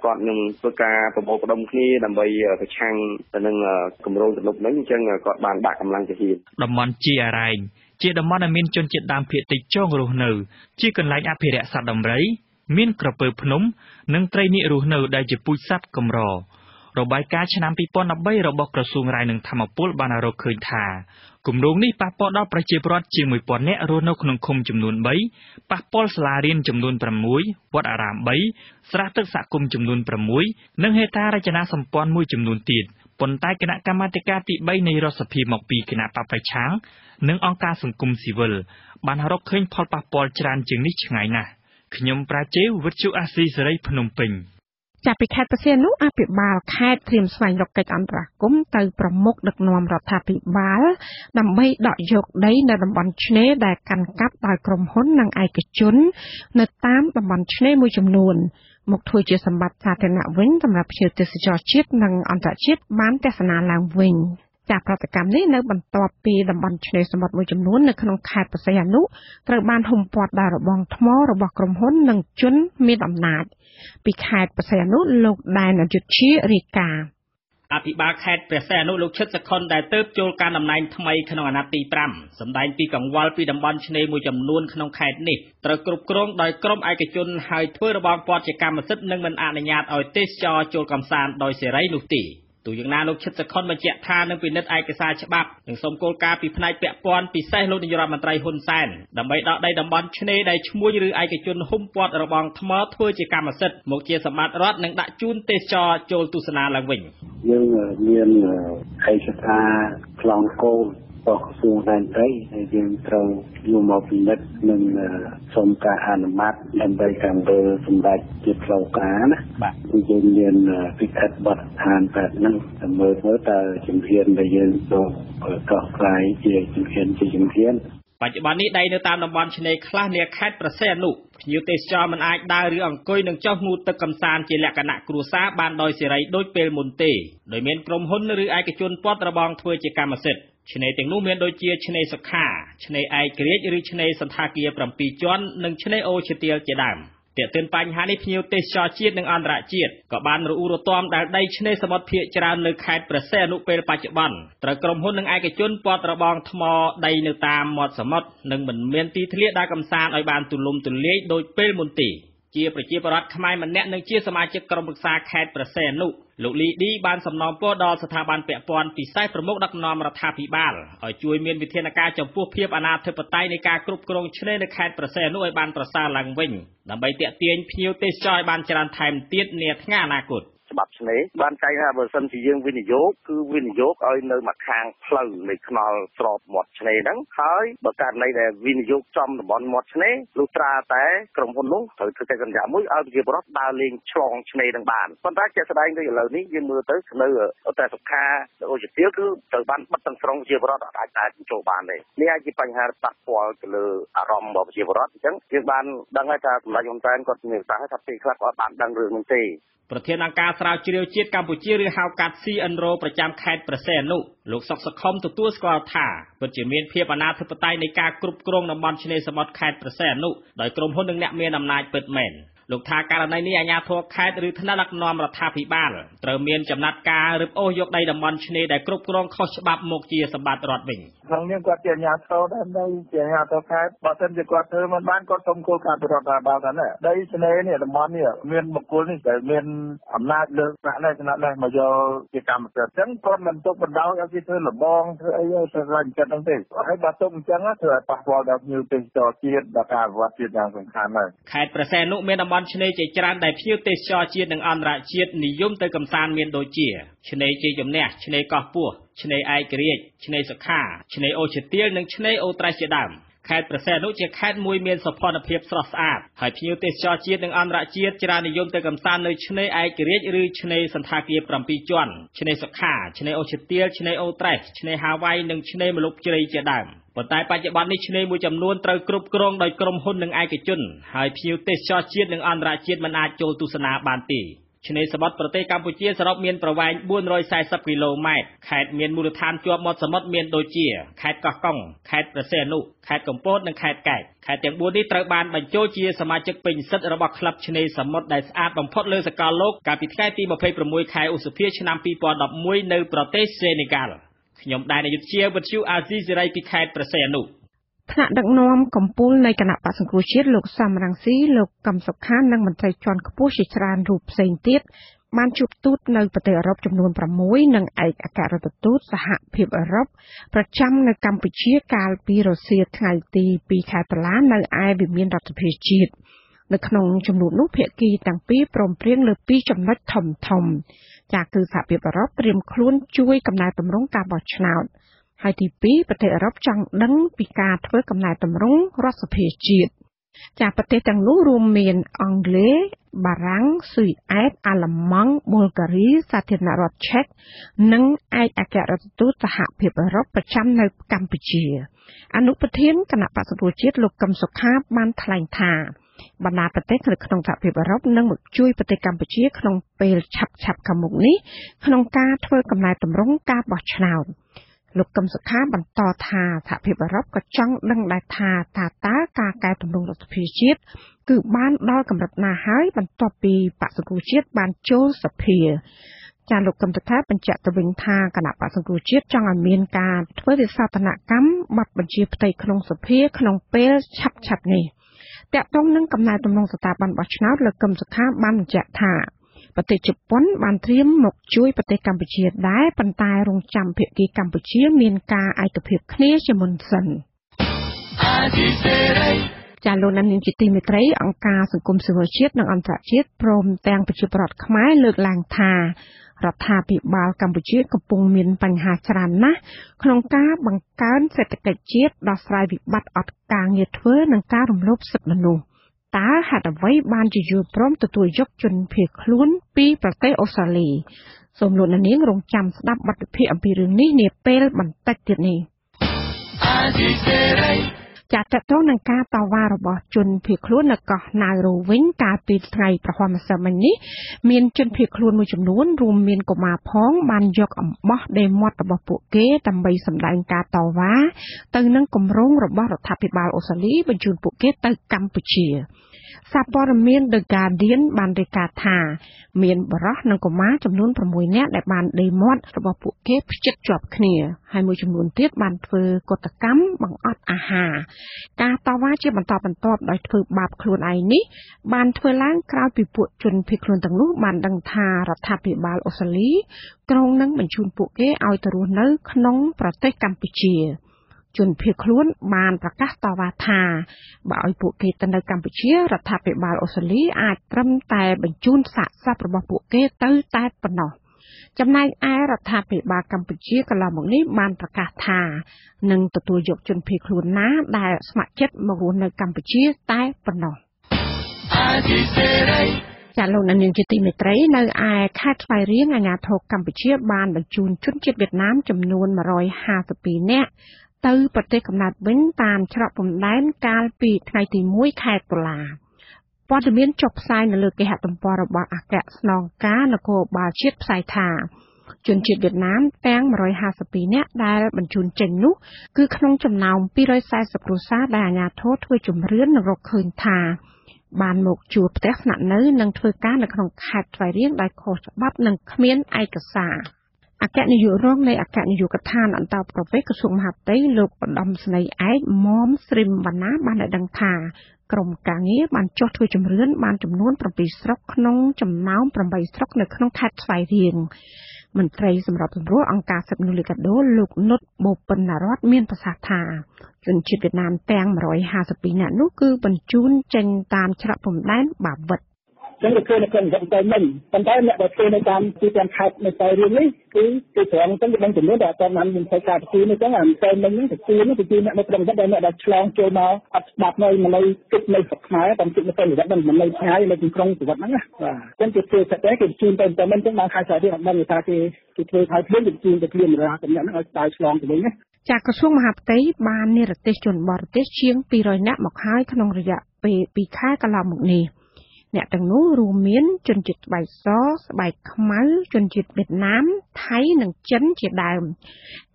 គាត់នឹងធ្វើការប្រមូលផ្ដុំគ្នាដើម្បីប្រឆាំងទៅនឹងគម្រោងទំនប់ហ្នឹងអញ្ចឹងគាត់បានដាក់កម្លាំងទាហានតំបន់ជាអរ៉ែងជាតំបន់ដែលមានជនជាតិដើមភាគតិចចងរស់នៅជាកន្លែងអភិរក្សសត្វដំរីមានក្រពើភ្នំនិងត្រីនាករស់នៅដែលជាពូជសត្វកម្ររបាយការណ៍ឆ្នាំ2013របស់ក្រសួងរាយនឹងធម្មពលបានរកឃើញថាគម្រោងនេះប៉ះពាល់ដល់ប្រជាពលរដ្ឋជាង 1000 នាក់រស់នៅក្នុងឃុំចំនួន3ប៉ះពាល់សាលារៀនចំនួន6វត្តអារាម3ស្រះទឹកសហគមន៍ចំនួន6និងហេដ្ឋារចនាសម្ព័ន្ធមួយចំនួនទៀតប៉ុន្តែគណៈកម្មាធិការទី3នៃរដ្ឋសភាមកពីគណៈបព្វប្រឆាំងនិងអង្គការសង្គមស៊ីវិលបានរកឃើញផលប៉ះពាល់ច្រើនជាងនេះឆ្ងាយណាស់ខ្ញុំប្រាជេវវិទ្យុអាស៊ីសេរីភ្នំពេញចាប់ពីខេត្តបរសៀននោះអភិបាលខេត្តត្រៀមស្វែងរកកិច្ចអន្តរាគមន៍ទៅប្រមុខដឹកនាំរដ្ឋាភិបាលដើម្បីដកយកដីនៅតំបន់ឆ្នេរដែលកាន់កាប់ដោយក្រុមហ៊ុននិងឯកជននៅតាមតំបន់ឆ្នេរមួយចំនួនមកធ្វើជាសម្បត្តិសាធារណៈវិញសម្រាប់ភ្ញៀវទេសចរជាតិនិងអន្តរជាតិបានទស្សនាឡើងវិញចាប្រតិកម្មនេះនៅបន្ទាប់ពីតំបន់ឆ្នេរសមុទ្រមួយចំនួននៅក្នុងខេត្តបរសៃអនុត្រូវបានហុំព័ទ្ធដោយរបងថ្មរបស់ក្រុមហ៊ុននិងជនមានអំណាចពីខេត្តបរសៃអនុលោកដែនអយុធ្យារាយការណ៍អភិបាលខេត្តព្រះសីហនុលោកឈិតសខុនដែលទើបចូលកាន់តំណែងថ្មីក្នុងអាណត្តិទី5សម្ដែងពីកង្វល់ពីតំបន់ឆ្នេរមួយចំនួនក្នុងខេត្តនេះត្រូវគ្រប់គ្រងដោយក្រុមឯកជនហើយធ្វើរបងព័ទ្ធជាកម្មសិទ្ធិនិងមិនអនុញ្ញាតឲ្យទេសចរចូលកំសាន្តដោយសេរីនោះទេទូយ៉ាងណាលោកឈិតសខុនបញ្ជាក់ថានឹងពិនិត្យឯកសារច្បាប់និងសូមគោលការណ៍ពីផ្នែកពាក់ព័ន្ធពិសេសលោកនាយរដ្ឋមន្ត្រីហ៊ុនសែនដើម្បីដកដីតំបន់ឆ្នេរដែលឈ្មួញឬឯកជនហ៊ុមព័ទ្ធរបងថ្មធ្វើជាកម្មសិទ្ធិមកជាសម្បត្តិរដ្ឋនិងដាក់ជូនទេសចរចូលទស្សនាឡើងវិញយើងមានឯកសារខ្លងគោលរបស់ក្រសួងដែនដីហើយយើងត្រូវយកមកពិនិត្យនិងសូមការអនុម័តដើម្បីការមើលសម្ដេចជាផ្លូវការណាបាទយើងមានពិកិច្ចបទដ្ឋានបែបហ្នឹងតែមើលតើជំហានដែលយើងចូលកោះខ្លាយជាជំហានបច្ចុប្បន្ននេះដីនៅតាមតំបន់ឆ្នេរខ្លះនាខេត្តប្រសេអនុភ្ញៀវទេសចរមិនអាចដើរឬអង្គុយនឹងចុះងូតទឹកកំសាន្តជាលក្ខណៈគ្រួសារបានដោយសេរីដូចពេលមុនទេដោយមានក្រុមហ៊ុនឬឯកជនព័ទ្ធរបងធ្វើជាកម្មសិទ្ធិឆ្នេរទាំងនោះមានដូចជាឆ្នេរសុខាឆ្នេរឯករាជ្យឬឆ្នេរសន្តាគារ7ជាន់និងឆ្នេរអូឈើទាលជាដើមទាក់ទិនបញ្ហានេះភ្ញៀវទេសចរជាតិនិងអន្តរជាតិក៏បានរអ៊ូរទាំដែលដីឆ្នេរសមុទ្រភាគច្រើននៅខេត្តព្រះសីហនុពេលបច្ចុប្បន្នត្រូវក្រុមហ៊ុននិងឯកជនព័ទ្ធរបងថ្មដីនៅតាមមាត់សមុទ្រនិងមិនមានទីធ្លាដើរកម្សាន្តឲ្យបានទូលំទូលាយដូចពេលមុនទេជាប្រជាពលរដ្ឋខ្មែរម្នាក់និងជាសមាជិកក្រុមប្រឹក្សាខេត្តព្រះសីហនុលោកលីឌីបានសំណូមពរដល់ស្ថាប័នពាក់ព័ន្ធពិសេសប្រមុខដឹកនាំរដ្ឋាភិបាលឲ្យជួយមានវិធានការចំពោះភាពអនាធិបតេយ្យនៃការគ្រប់គ្រងឆ្នេរនៅខេត្តព្រះសីហនុឲ្យបានប្រសើរឡើងវិញដើម្បីទាក់ទាញភ្ញៀវទេសចរឲ្យបានច្រើនថែមទៀតនាថ្ងៃអនាគតច្បាប់ឆ្នេរបានចែងថាបើសិនជាយើងវិនិយោគគឺវិនិយោគឲ្យនៅម្ខាងផ្លូវនៃថ្នល់ស្របមាត់ឆ្នេរហ្នឹងហើយបើករណីដែលវិនិយោគចំតំបន់មាត់ឆ្នេរលុះត្រាតែក្រុមហ៊ុននោះត្រូវធ្វើកិច្ចសន្យាមួយឲ្យប្រជាពលរដ្ឋដើរលេងឆ្លងឆ្នេរនឹងបានប៉ុន្តែជាក់ស្ដែងទៅឥឡូវនេះយើងមើលទៅនៅតែសុខាអូជាទៀលគឺត្រូវបានបិទទាំងស្រុងប្រជាពលរដ្ឋអាចតែចូលបានទេនេះអាចជាបញ្ហាប៉ះពាល់ទៅលើអារម្មណ៍របស់ប្រជាពលរដ្ឋអញ្ចឹងយើងបានដឹងហើយថាសម្ដេចហ៊ុនសែនគាត់មានប្រសាសន៍ថាពេលខ្លះគាត់បានដឹងរឿងនេះទេប្រធានអង្គការស្រាវជ្រាវជាតិកម្ពុជាឬហៅកាត់ CNRO ប្រចាំខេត្តព្រះសីហនុលោកសុកសខុមទទួលស្គាល់ថាពិតជាមានភាពអនាធិបតេយ្យនៃការគ្រប់គ្រងតំបន់ឆ្នេរសមុទ្រខេត្តព្រះសីហនុដោយក្រុមហ៊ុននិងអ្នកមានអំណាចពិតមែនលោកថាករណីនេះអាជ្ញាធរខេត្តឬថ្នាក់ដឹកនាំរដ្ឋាភិបាលត្រូវមានចំណាត់ការរឹបអូសយកដីតំបន់ឆ្នេរដែលគ្រប់គ្រងខុសច្បាប់មកជាសម្បត្តិរដ្ឋវិញក្នុងនេះគាត់ជាអាជ្ញាធរដែរនៅជាអាជ្ញាធរខេត្តបើមិនជាគាត់ធ្វើមិនបានគាត់សុំគោលការណ៍ពីរដ្ឋាភិបាលថាដីឆ្នេរនេះតំបន់នេះមានបុគ្គលនេះដែលមានអំណាចលើថ្នាក់នេះមកយកជាកម្មសិទ្ធិអញ្ចឹងគាត់មិនទុកបណ្ដោយឲ្យគេធ្វើលបងធ្វើអីទៅរញចិត្តហ្នឹងទេហើយបើទុកអញ្ចឹងធ្វើឲ្យប៉ះពាល់ដល់ភ្ញៀវទេសចរជាតិដល់ការអភិវឌ្ឍជាតិយ៉ាងសំខាន់ហើយខេត្តព្រះសីហនុមានតំបន់ឆ្នេរជាច្រើនដែលភ្ញៀវទេសចរជាតិនិងអន្តរជាតិនិយមទៅកម្សាន្តមានដូចជាឆ្នេរជ័យជំនះឆ្នេរកោះពស់ឆ្នេរឯករាជ្យឆ្នេរសុខាឆ្នេរអូឈើទាលនិងឆ្នេរអូត្រេសជាដើម ខេត្តព្រះសីហនុជាខេត្តមួយមានសោភ័ណភាពស្រស់ស្អាតហើយភ្ញៀវទេសចរជាតិនិងអន្តរជាតិច្រើននិយមទៅកម្សាន្តនៅឆ្នេរឯករាជ្យឬឆ្នេរសន្តាគារ7ជាន់ឆ្នេរសុខាឆ្នេរអូឈើទាលឆ្នេរអូត្រេសឆ្នេរហាវ៉ៃនិងឆ្នេរម្លប់ជ្រៃជាដើមប៉ុន្តែបច្ចុប្បន្ននេះឆ្នេរមួយចំនួនត្រូវគ្រប់គ្រងដោយក្រុមហ៊ុននិងឯកជនហើយភ្ញៀវទេសចរជាតិនិងអន្តរជាតិមិនអាចចូលទស្សនាបានទេឆ្នេរសមុទ្រប្រទេសកម្ពុជាសរុបមានប្រវែង440គីឡូម៉ែត្រខេត្តមានមូលដ្ឋានជាប់មាត់សមុទ្រមានដូចជាខេត្តកោះកុងខេត្តព្រះសីហនុខេត្តកំពតនិងខេត្តកែបខេត្តទាំង4នេះត្រូវបានបញ្ចូលជាសមាជិកពេញសិទ្ធិរបស់ក្លឹបឆ្នេរសមុទ្រដែលស្អាតបំផុតលើសកលលោកកាលពីថ្ងៃទី26ខែឧសភាឆ្នាំ2011នៅប្រទេសសេនេហ្គាល់ខ្ញុំដែរនាយកជាវិទ្យុអាស៊ីសេរីពីខេត្តព្រះសីហនុថ្នាក់ដឹកនាំកម្ពុជានៃគណៈបក្សសង្គ្រោះជាតិលោកសំរងស៊ីលោកកឹមសុខានិងមន្ត្រីជាន់ខ្ពស់ជាច្រើនរូបផ្សេងទៀតបានជួបទូតនៅប្រទេសអឺរ៉ុបចំនួន6និងឯកអគ្គរដ្ឋទូតសហភាពអឺរ៉ុបប្រចាំនៅកម្ពុជាកាលពីរសៀលថ្ងៃទី2ខែតុលានៅឯវិមានរដ្ឋាភិបាលជាតិនៅក្នុងចំនួននោះភាគីទាំងពីរព្រមព្រៀងលើ2ចំណុចធំចាគឺសហភាពអឺរ៉ុបត្រៀមខ្លួនជួយកំណែទម្រង់ការបោះឆ្នោតហើយទី2ប្រទេសអឺរ៉ុបចង់ដឹងពីការធ្វើកំណែទម្រង់រដ្ឋសភាជាតិចាប្រទេសទាំងនោះរួមមានអង់គ្លេសបារាំងស៊ុយអែតអាល្លឺម៉ង់ប៊ុលហ្គារីសាធារណរដ្ឋឆែកនិងឯកអគ្គរដ្ឋទូតសហភាពអឺរ៉ុបប្រចាំនៅកម្ពុជាអនុប្រធានគណៈបក្សសង្គ្រោះជាតិលោកកឹមសុខាបានថ្លែងថាបណ្ដាប្រទេសនៅក្នុងសហភាពអឺរ៉ុបនឹងមកជួយប្រទេសកម្ពុជាក្នុងពេលឆាប់ខាងមុខនេះក្នុងការធ្វើកំណែទម្រង់ការបោះឆ្នោតលោកកឹមសុខាបន្តថាសហភាពអឺរ៉ុបក៏ចង់ដឹងដែរថាតើការកែតម្រង់រដ្ឋាភិបាលជាតិគឺបានដល់កម្រិតណាហើយបន្ទាប់ពីបក្សសង្គ្រោះជាតិបានចូលសភាចាលោកកឹមសុខាបញ្ជាក់ទៅវិញថាគណៈបក្សសង្គ្រោះជាតិចង់ឲ្យមានការធ្វើវិសោធនកម្មបទបញ្ជាផ្ទៃក្នុងសភាក្នុងពេលឆាប់នេះតាក់ទងនឹងកំណែទម្រង់ស្ថាប័នបោះឆ្នោតលោកកឹមសុខាបានបញ្ជាក់ថាប្រទេសជប៉ុនបានត្រៀមមកជួយប្រទេសកម្ពុជាដែរប៉ុន្តែរងចាំភាគីកម្ពុជាមានការឯកភាពគ្នាជាមុនសិនចាលោកនាយកជាទីមេត្រីអង្គការសង្គមស៊ីវិលជាតិនិងអន្តរជាតិព្រមទាំងប្រជាពលរដ្ឋខ្មែរលើកឡើងថារដ្ឋាភិបាលកម្ពុជាកំពុងមានបញ្ហាច្រើនណាស់ក្នុងការបង្កើនសេដ្ឋកិច្ចជាតិដោះស្រាយវិបត្តិអត់ការងារធ្វើនិងការរំលោភសិទ្ធិមនុស្សតើហេតុអ្វីបានជាយល់ព្រមទទួលយកជនភៀសខ្លួនពីប្រទេសអូស្ត្រាលីសូមលោកនាងរងចាំស្ដាប់បទវិភាគអំពីរឿងនេះនាពេលបន្តិចទៀតនេះចាតទៅនឹងការតវ៉ារបស់ជនភៀសខ្លួននៅកោះណាវរូវិញកាលពីថ្ងៃប្រហ័សម្សិលមិញនេះមានជនភៀសខ្លួនមួយចំនួនរួមមានកុមារផងបានយកអំបោះដេមាត់របស់ពួកគេដើម្បីសម្ដែងការតវ៉ាទៅនឹងគម្រោងរបស់រដ្ឋាភិបាលអូស្ត្រាលីបញ្ជូនពួកគេទៅកម្ពុជាសារព័ត៌មាន The Guardian បានរាយការណ៍ថាមានបរិសុទ្ធនិងកុមារចំនួន6នាក់ដែលបានដេមាត់របស់ពួកគេផ្ចិតជាប់គ្នាហើយមួយចំនួនទៀតបានធ្វើកតកម្មបង្អត់អាហារការតវ៉ាជាបន្តបន្ទាប់ដោយធ្វើបាបខ្លួនឯងនេះបានធ្វើឡើងក្រោយពីពួកជនភៀសខ្លួនទាំងនោះបានដឹងថារដ្ឋាភិបាលអូស្ត្រាលីក្រុងនឹងបញ្ជូនពួកគេឲ្យទៅរស់នៅក្នុងប្រទេសកម្ពុជាជនភៀសខ្លួនបានប្រកាសតវ៉ាថាបើឲ្យពួកគេទៅនៅកម្ពុជារដ្ឋាភិបាលអូស្ត្រាលីអាចត្រឹមតែបញ្ជូនសាកសពរបស់ពួកគេទៅតែប៉ុណ្ណោះចំណែកឯរដ្ឋាភិបាលកម្ពុជាកន្លងមកនេះបានប្រកាសថានឹងទទួលយកជនភៀសខ្លួនណាដែលស្ម័គ្រចិត្តមករស់នៅកម្ពុជាតែប៉ុណ្ណោះចាលោកនាងជាទីមេត្រីនៅឯខេត្តស្វាយរៀងអាជ្ញាធរកម្ពុជាបានបញ្ជូនជនជាតិវៀតណាមចំនួន152នាក់ទៅប្រទេសកំណើតវិញតាមច្រកព្រំដែនកាលពីថ្ងៃទី1ខែតុលាព័ត៌មានចុះផ្សាយនៅលើគេហទំព័ររបស់អគ្គស្នងការនគរបាលជាតិផ្សាយថាជនជាតិវៀតណាមទាំង152នាក់ដែលបញ្ជូនចេញនោះគឺក្នុងចំណោម240គ្រួសារដែលអាជ្ញាធរធ្វើជំរឿននិងរកឃើញថាបានមកជួលផ្ទះស្នាក់នៅនិងធ្វើការនៅក្នុងខេត្តស្វាយរៀងដោយខុសច្បាប់និងគ្មានឯកសារអគ្គនាយករងនៃអគ្គនាយកដ្ឋានអន្តរប្រវេសន៍ក្រសួងមហាផ្ទៃលោកឧត្តមស្នេហ៍ឯកមុំស្រីមវណ្ណាបានឲ្យដឹងថាក្រុមការងារបានចុះធ្វើជំរឿនបានចំនួន7ស្រុកក្នុងចំណោម8ស្រុកនៅក្នុងខេត្តស្វាយរៀងមន្ត្រីសម្របសម្រួលអង្គការសិទ្ធិមនុស្សលីកាដូលោកនុតបូពិនរតមានប្រសាសន៍ថាជនជាតិវៀតណាមទាំង152នាក់នោះគឺបញ្ជូនចេញតាមច្រកព្រំដែនបាវិត ចឹងគឺនៅក្នុងវិស័យតែមិនប៉ុន្តែអ្នកដែលធ្វើនៅតាមទីតាំងខេត្តនៅតែរឿងនេះគឺត្រង់ទៅដឹងចំនួនដែលអត់បានមានផ្ទៃការទីនេះចឹងអាតែមិនហ្នឹងគឺអ្នកនៅក្នុងវិស័យដែលអ្នកដែលឆ្លងចូលមកអត់ស្ដាប់នៅគិតនៅស្រុកខ្មែរតាមគិតនៅទៅវិស័យមិននៅឆ្ងាយនៅក្នុងជីវិតហ្នឹងណាបាទចឹងគឺធ្វើតែគេជូនទៅមិនចឹងបានខែស្អែកទៀតអត់ដឹងថាគេធ្វើឲ្យភ្លាមជូនទៅភ្លាមរាកម្នាក់ហ្នឹងឲ្យដើរឆ្លងទៅវិញណាចាក្រសួងមហាផ្ទៃបាននិរទេសជនបរទេសជាង200នាក់មកហើយក្នុងរយៈពេល2ខែកន្លងមកនេះអ្នកទាំងនោះរួមមានជនជាតិស្បែកសស្បែកខ្មៅជនជាតិវៀតណាមថៃនិងចិនជាដើម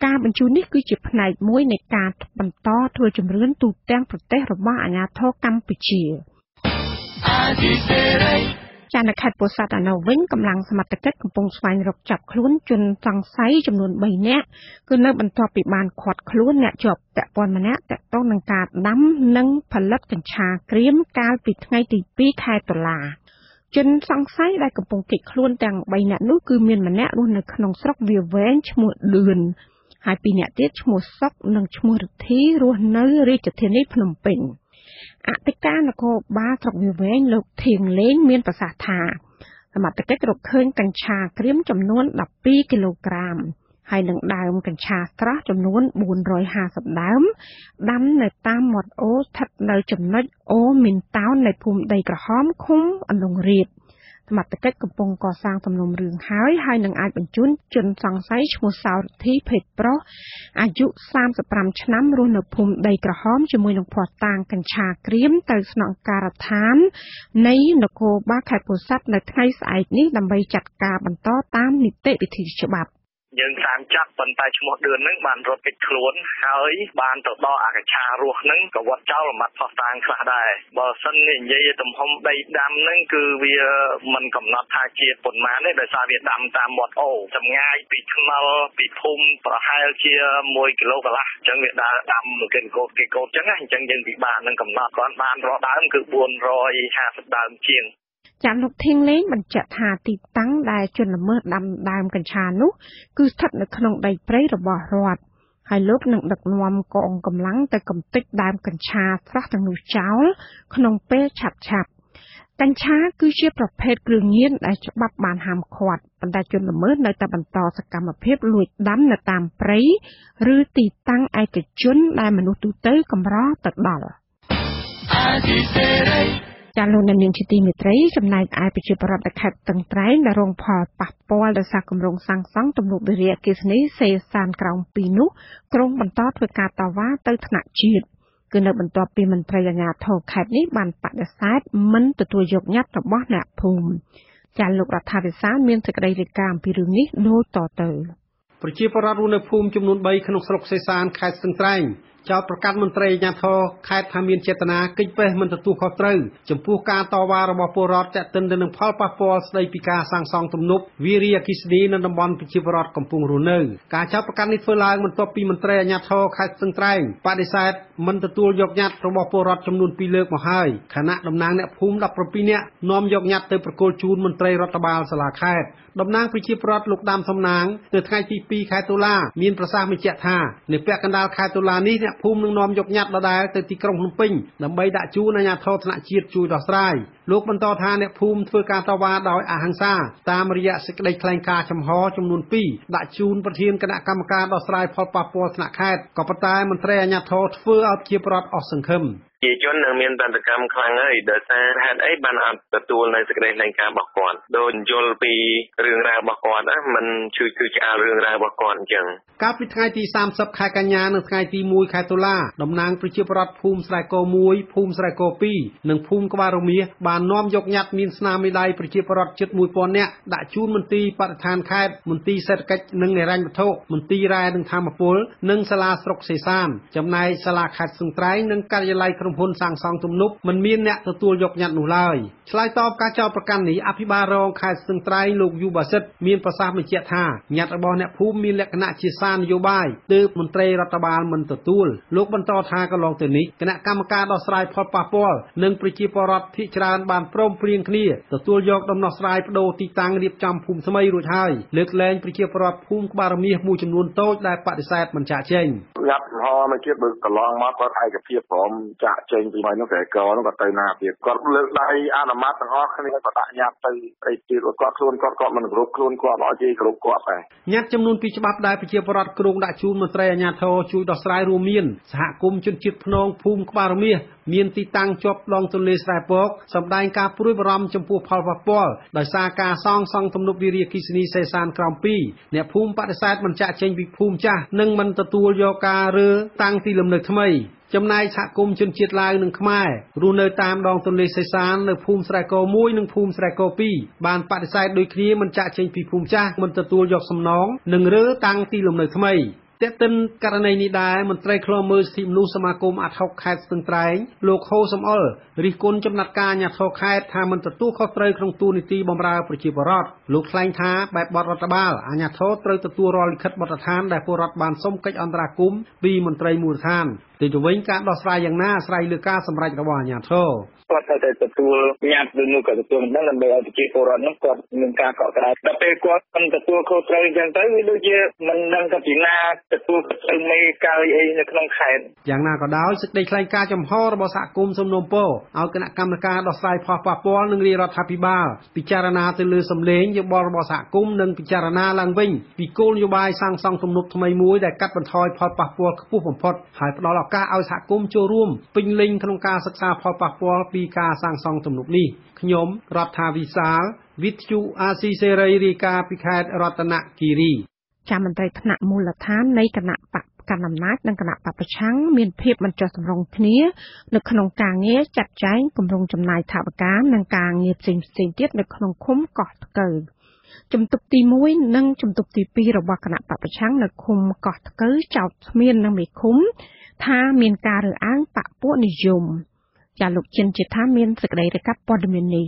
ការបញ្ជូននេះគឺជាផ្នែកមួយនៃការបន្តធ្វើជំរឿនទូទាំងប្រទេសរបស់អាជ្ញាធរកម្ពុជាចានៅខេត្តពោធិ៍សាត់ឯណោះវិញកម្លាំងសមត្ថកិច្ចកំពុងស្វែងរកចាប់ខ្លួនជនសង្ស័យចំនួន3នាក់គឺនៅបន្ទាប់ពីបានឃាត់ខ្លួនអ្នកជាប់ពាក់ព័ន្ធម្នាក់ទាក់ទងនឹងការដាំនិងផលិតកញ្ឆាក្រៀមកាលពីថ្ងៃទី2ខែតុលាជនសង្ស័យដែលកំពុងគេចខ្លួនទាំង3នាក់នោះគឺមានម្នាក់រស់នៅក្នុងស្រុកវាវែងឈ្មោះឌឿនហើយ2នាក់ទៀតឈ្មោះសុកនិងឈ្មោះរិទ្ធីរស់នៅរាជធានីភ្នំពេញអធិការនគរបាលស្រុកវាវែងលោកធៀងលេងមានប្រសាសន៍ថាសមត្ថកិច្ចរកឃើញកញ្ឆាក្រៀមចំនួន12គីឡូក្រាមហើយនឹងដើមកញ្ឆាស្រស់ចំនួន450ដើមដាំនៅតាមមាត់អូរស្ថិតនៅចំណុចអូមីនតោននៃភូមិដីក្រហមឃុំអន្លង់រៀបសមត្ថកិច្ចកំពុងកសាងសំណុំរឿងហើយនឹងអាចបញ្ជូនជនសង្ស័យឈ្មោះសោរិទ្ធីភេទប្រុសអាយុ35ឆ្នាំរស់នៅភូមិដីក្រហមជាមួយនឹងភស្តុតាងកញ្ឆាក្រៀមទៅស្នងការដ្ឋាននៃនគរបាលខេត្តពោធិ៍សាត់នៅថ្ងៃស្អែកនេះដើម្បីចាត់ការបន្តតាមនីតិវិធីច្បាប់យើងតាមចាប់ប៉ុន្តែឈ្មោះឌឿនហ្នឹងបានរត់គេចខ្លួនហើយបានទៅដល់អាកញ្ឆារស់ហ្នឹងក៏វត្តចោលរមាត់ផោះតាងខ្លះដែរបើសិននិយាយទំហំដីដាំហ្នឹងគឺវាមិនកំណត់ថាជាប៉ុន្មានទេដោយសារវាដាំតាមមាត់អូរចម្ងាយពីថ្នល់ពីភូមិប្រហែលជា1គីឡូកន្លះអញ្ចឹងវាដើរដាំគេកោតអញ្ចឹងអញ្ចឹងយើងពិបាកនឹងកំណត់គាត់បានរកដើមគឺ450ដើមជាងចាលោកធៀងលេងបញ្ជាក់ថាទីតាំងដែលជនល្មើសដាំដើមកញ្ឆានោះគឺស្ថិតនៅក្នុងដីព្រៃរបស់រដ្ឋហើយលោកនឹងដឹកនាំកងកម្លាំងទៅកំទេចដើមកញ្ឆាស្រស់ទាំងនោះចោលក្នុងពេលឆាប់កញ្ឆាគឺជាប្រភេទគ្រឿងញៀនដែលច្បាប់បានហាមឃាត់ប៉ុន្តែជនល្មើសនៅតែបន្តសកម្មភាពលួចដាំនៅតាមព្រៃឬទីតាំងឯកជនដែលមនុស្សទូទៅកម្រទៅដល់ចាលោកនាងជាទីមេត្រីចំណែកឯប្រជាពលរដ្ឋខេត្តតឹងត្រែងដែលរងផលប៉ះពាល់ដោយសារគម្រោងសាងសង់ទំនប់វារីអគ្គិសនីសេសានក្រោម2នោះក្រុងបន្តធ្វើការតវ៉ាទៅថ្នាក់ជាតិគឺនៅបន្ទាប់ពីមន្ត្រីអាជ្ញាធរខេត្តនេះបានបដិសេធមិនទទួលយកញត្តិរបស់អ្នកភូមិចាលោករដ្ឋាភិបាលមានសេចក្តីរាយការណ៍អំពីរឿងនេះដូចតទៅប្រជាពលរដ្ឋរស់នៅភូមិចំនួន3ក្នុងស្រុកសេសានខេត្តស្ទឹងត្រែងចោទប្រកាន់មន្ត្រីអាជ្ញាធរខេត្តថាមានចេតនាកិច្ចពេះមិនទទួលខុសត្រូវចំពោះការតវ៉ារបស់ពលរដ្ឋទាក់ទិនទៅនឹងផលប៉ះពាល់ស្ដីពីការសាងសង់ទំនប់វារីអគ្គិសនីនៅតំបន់ប្រជាពលរដ្ឋកំពុងរស់នៅការចោទប្រកាន់នេះធ្វើឡើងបន្ទាប់ពីមន្ត្រីអាជ្ញាធរខេត្តស្ទឹងត្រែងបដិសេធមិនទទួលយកញត្តិរបស់ពលរដ្ឋចំនួន2លើកមកហើយខណៈតំណាងអ្នកភូមិ17នាក់នាំយកញត្តិទៅប្រគល់ជូនមន្ត្រីរដ្ឋបាលសាលាខេត្តតំណាងប្រជាពលរដ្ឋលោកដាមសំណាងនៅថ្ងៃទី2ខែតុលាមានប្រសាសន៍បញ្ជាក់ថានៅពាក់កណ្ដាលខែតុលានេះអ្នកភូមិនឹងនាំយកញត្តិដដែលទៅទីក្រុងភ្នំពេញដើម្បីដាក់ជូនអាជ្ញាធរថ្នាក់ជាតិជួយដោះស្រាយលោកបន្តថាអ្នកភូមិធ្វើការតវ៉ាដោយអហិង្សាតាមរយៈសេចក្តីថ្លែងការណ៍ចំហចំនួន2ដាក់ជូនប្រធានគណៈកម្មការដោះស្រាយផលប៉ះពាល់ថ្នាក់ខេត្តក៏ប៉ុន្តែមន្ត្រីអាជ្ញាធរធ្វើឲ្យប្រជាពលរដ្ឋអស់សង្ឃឹមជាជននឹងមានតន្តកម្មខ្លាំងហើយដោយសារហេតុអីបានអត់ទទួលនៅសេចក្តីថ្លែងការណ៍របស់គាត់ដូចយល់ពីរឿងរ៉ាវរបស់គាត់ណាមិនជឿឆ្អាលរឿងរ៉ាវរបស់គាត់អញ្ចឹងកាលពីថ្ងៃទី30ខែកញ្ញានិងថ្ងៃទី1ខែតុលាតំណាងប្រជាពលរដ្ឋភូមិស្រែកោ1ភូមិស្រែកោ2និងភូមិក្បាលរមៀសបាននាំយកញត្តិមានស្នាមមេដៃប្រជាពលរដ្ឋជិត 1000 នាក់ដាក់ជូនមន្ទីរបរិស្ថានខេត្តមន្ទីរសេដ្ឋកិច្ចនិងហិរញ្ញវត្ថុមន្ទីររ៉ែនិងធម្មពលនិងសាលាស្រុកសេសានចំណែកសាលាខេត្តស្ទឹងត្រែងនិងការិយាល័យក្រុមហ៊ុនសាងសង់ទំនប់មិនមានអ្នកទទួលយកញត្តិនោះឡើយឆ្លើយតបការចោទប្រកាន់នេះអភិបាលរងខេត្តស្ទឹងត្រែងលោកយូបាសិទ្ធមានប្រសាសន៍បញ្ជាក់ថាញត្តិរបស់អ្នកភូមិមានលក្ខណៈជាសារនយោបាយទើបមន្ត្រីរដ្ឋបាលមិនទទួលលោកបន្តថាកន្លងទៅនេះគណៈកម្មការដោះស្រាយផលប៉ះពាល់និងប្រជាពលរដ្ឋភាគច្រើនបានព្រមព្រៀងគ្នាទទួលយកដំណោះស្រាយបដូរទីតាំងរៀបចំភូមិថ្មីរួចហើយលើកលែងប្រជាពលរដ្ឋភូមិក្បាលរមៀសមួយចំនួនតូចដែលបដិសេធមិនចាក់ចែងញត្តិហោមកទៀតបើកន្លងមកគាត់ឯកភាពព្រមចាក់ ដាក់ចេញពីហើយនោះគេក៏នោះក៏ទៅណាទៀតគាត់លើកដៃអនុម័តទាំងអស់គ្នាក៏ដាក់ញត្តិទៅអីទៀតគាត់ខ្លួនគាត់មិនគ្រប់ខ្លួនគាត់អត់ជាគ្រប់គាត់ដែរញត្តិចំនួន2ច្បាប់ដែលប្រជាពលរដ្ឋគ្រងដាក់ជូនមន្ត្រីអាជ្ញាធរជួយដោះស្រាយរួមមានសហគមន៍ជនជាតិភ្នងភូមិក្បាលរមាសមានទីតាំងជាប់ដងទន្លេស្រែពកសម្ដែងការព្រួយបារម្ភចំពោះផលប៉ះពាល់ដោយសារការសង់ទំនប់វារីអគ្គិសនីសេសានក្រោម2អ្នកភូមិបដិសេធមិនចាក់ចេញពីភូមិចាស់និងមិនទទួលយកការរើតាំងទីលំនៅថ្មីចំណែកសហគមន៍ជនជាតិឡាវនិងខ្មែររស់នៅតាមដងទន្លេសេសាននៅភូមិស្រែកោ1និងភូមិស្រែកោ2បានបដិសេធដូចគ្នាមិនចាក់ចេញពីភូមិចាស់មិនទទួលយកសំណងនិងរើតាំងទីលំនៅថ្មីតែទិនករណីនេះដែរមន្ត្រីឃ្លាំមើលសិទ្ធិមនុស្សសមាគមអាត់ហុកខេត្តស្ទឹងត្រែងលោកហូសំអល់រិះគន់ចំណាត់ការអាជ្ញាធរខេត្តថាមិនទទួលខុសត្រូវក្នុងទូនីតិបម្រើប្រជាពលរដ្ឋលោកថ្លែងថាបែបបទរដ្ឋបាលអាជ្ញាធរត្រូវទទួលរាល់លិខិតបទដ្ឋានដែលពលរដ្ឋបានសុំកិច្ចអន្តរាគមន៍ពីមន្ត្រីមូលដ្ឋានទីទៅវិញការដោះស្រាយយ៉ាងណាអាស្រ័យលើការសម្រេចរបស់អាជ្ញាធរគាត់តែទទួលញត្តិឬនោះក៏ទទួលមិនដឹងដើម្បីឲ្យប្រជាពលរដ្ឋនោះគាត់មានការកក់ក្ដៅដល់ពេលគាត់មិនទទួលខុសត្រូវអញ្ចឹងទៅវាដូចជាមិនដឹងថាពីណាទទួលខុសត្រូវមេកើយអីនៅក្នុងខេត្តយ៉ាងណាក៏ដោយសេចក្តីថ្លែងការណ៍ចំហរបស់សហគមន៍សំណូមពរឲ្យគណៈកម្មការដោះស្រាយផលប៉ះពាល់នឹងរាជរដ្ឋាភិបាលពិចារណាទៅលើសម្លេងយោបល់របស់សហគមន៍និងពិចារណាឡើងវិញពីគោលនយោបាយសាងសង់ទំនប់ថ្មីមួយដែលកាត់បន្ថយផលប៉ះពាល់ខ្ពស់បំផុតហើយផ្ដល់ឱកាសឲ្យសហគមន៍ចូលរួមពេញលេញក្នុងការសិក្សាផលប៉ះពាល់ពីការសាងសង់ទំនប់នេះខ្ញុំរដ្ឋាវិសាលវិទ្យុអាស៊ីសេរីរាយការណ៍ពីខេត្តរតនគិរីចាំមន្ត្រីថ្នាក់មូលដ្ឋាននៃគណៈបកកណ្ដាលអំណាចនិងគណៈបកប្រឆាំងមានភាពមិនចុះសម្រុងគ្នានៅក្នុងការងារចាត់ចែងគម្រោងចំណាយថវិកានិងការងារផ្សេងៗទៀតនៅក្នុងឃុំកោះថ្កូវជំទប់ទី1និងជំទប់ទី2របស់គណៈបកប្រឆាំងនៅឃុំកោះថ្កូវចោទស្មាននឹងមេឃុំថាមានការរើសអើងបកពួកនិយមចាលោកចិនជាថាមានសេចក្តីរាយការណ៍ព័ត៌មាននេះ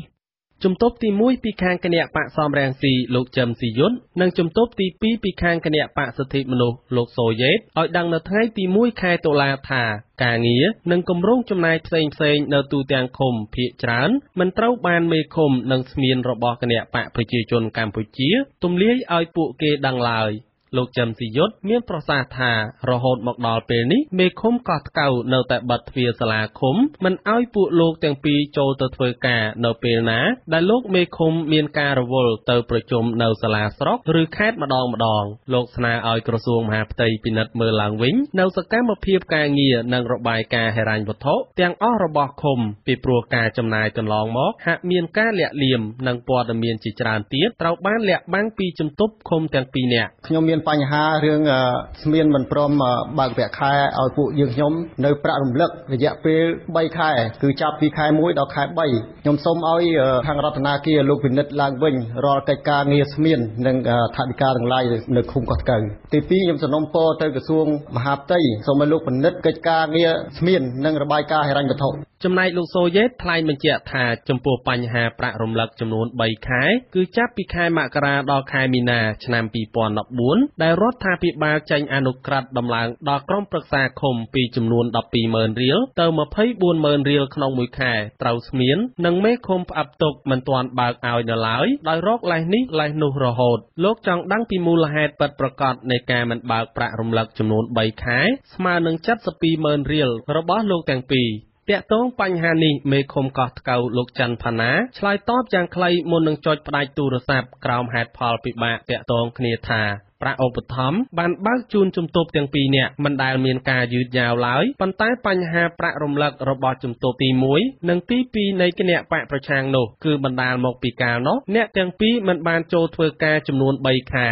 ជំទប់ទី1ពីខាងគណៈបកសំរងស៊ីលោកចឹមស៊ីយុននិងជំទប់ទី2ពីខាងគណៈបកសិទ្ធិមនុស្សលោកសូយេតឲ្យដឹងនៅថ្ងៃទី1ខែតុលាថាការងារនិងគម្រោងចំណាយផ្សេងនៅទូទាំងឃុំភាគច្រើនមិនត្រូវបានមេឃុំនិងស្មានរបស់គណៈបកប្រជាជនកម្ពុជាទម្លាយឲ្យពួកគេដឹងឡើយលោកចឹមស៊ីយុតមានប្រសាសន៍ថារហូតមកដល់ពេលនេះមេឃុំកោះថ្កូវនៅតែបិទទ្វារសាលាឃុំមិនឲ្យពួកលោកទាំងពីរចូលទៅធ្វើការនៅពេលណាដែលលោកមេឃុំមានការរវល់ទៅប្រជុំនៅសាលាស្រុកឬខេត្តម្ដងលោកស្នើឲ្យក្រសួងមហាផ្ទៃពិនិត្យមើលឡើងវិញនៅសកម្មភាពការងារនិងរបាយការណ៍ហិរញ្ញវត្ថុទាំងអស់របស់ឃុំពីព្រោះការចំណាយកន្លងមកហាក់មានការលាក់លៀមនិងព័ត៌មានជាច្រើនទៀតត្រូវបានលាក់បាំងពីជំទប់ឃុំទាំងពីរនាក់ខ្ញុំមានបញ្ហារឿងស្មានមិនព្រមបើកវគ្គខែឲ្យពួកយើងខ្ញុំនៅប្រាក់រំលឹករយៈពេល3ខែគឺចាប់ពីខែ1ដល់ខែ3ខ្ញុំសូមឲ្យខាងរដ្ឋាភិបាលលោកពិនិត្យឡើងវិញរាល់កិច្ចការងារស្មាននិងថវិកាទាំងឡាយនៅឃុំកោះថ្កូវទី2ខ្ញុំសំណូមពរទៅក្រសួងមហាផ្ទៃសូមឲ្យលោកពិនិត្យកិច្ចការងារស្មាននិងរបាយការណ៍ហិរញ្ញវត្ថុចំណែកលោកសូយេតថ្លែងបញ្ជាក់ថាចំពោះបញ្ហាប្រាក់រំលឹកចំនួន3ខែគឺចាប់ពីខែមករាដល់ខែមីនាឆ្នាំ2014ដែលរដ្ឋាភិបាលចេញអនុក្រឹត្យដំឡើងដល់ក្រុមប្រឹក្សាឃុំពីចំនួន 12,000 រៀលទៅ 24,000 រៀលក្នុងមួយខែត្រូវស្មាននិងមេឃុំផ្អាប់ទុកមិនទាន់បើកឲ្យនៅឡើយដោយរកលេសនេះលេសនោះរហូតលោកចង់ដឹងពីមូលហេតុពិតប្រាកដនៃការមិនបើកប្រាក់រំលឹកចំនួន3ខែស្មើនឹង 72,000 រៀលរបស់លោកទាំងពីរតាក់ទងបញ្ហានេះមេឃុំកោះថ្កូវលោកច័ន្ទផាណាឆ្លើយតបយ៉ាងខ្លីមុននឹងចុចផ្ដាច់ទូរស័ព្ទក្រោមហេតុផលពិបាកតាក់ទងគ្នាថាប្រាក់ឧបត្ថម្ភបានបើកជូនជំទប់ទាំងពីរនាក់មិនដែលមានការយឺតយ៉ាវឡើយប៉ុន្តែបញ្ហាប្រាក់រំលឹករបស់ជំទប់ទី1និងទី2នៃគណៈបកប្រឆាំងនោះគឺបណ្ដាលមកពីកាលនោះអ្នកទាំងពីរមិនបានចូលធ្វើការចំនួន3ខែ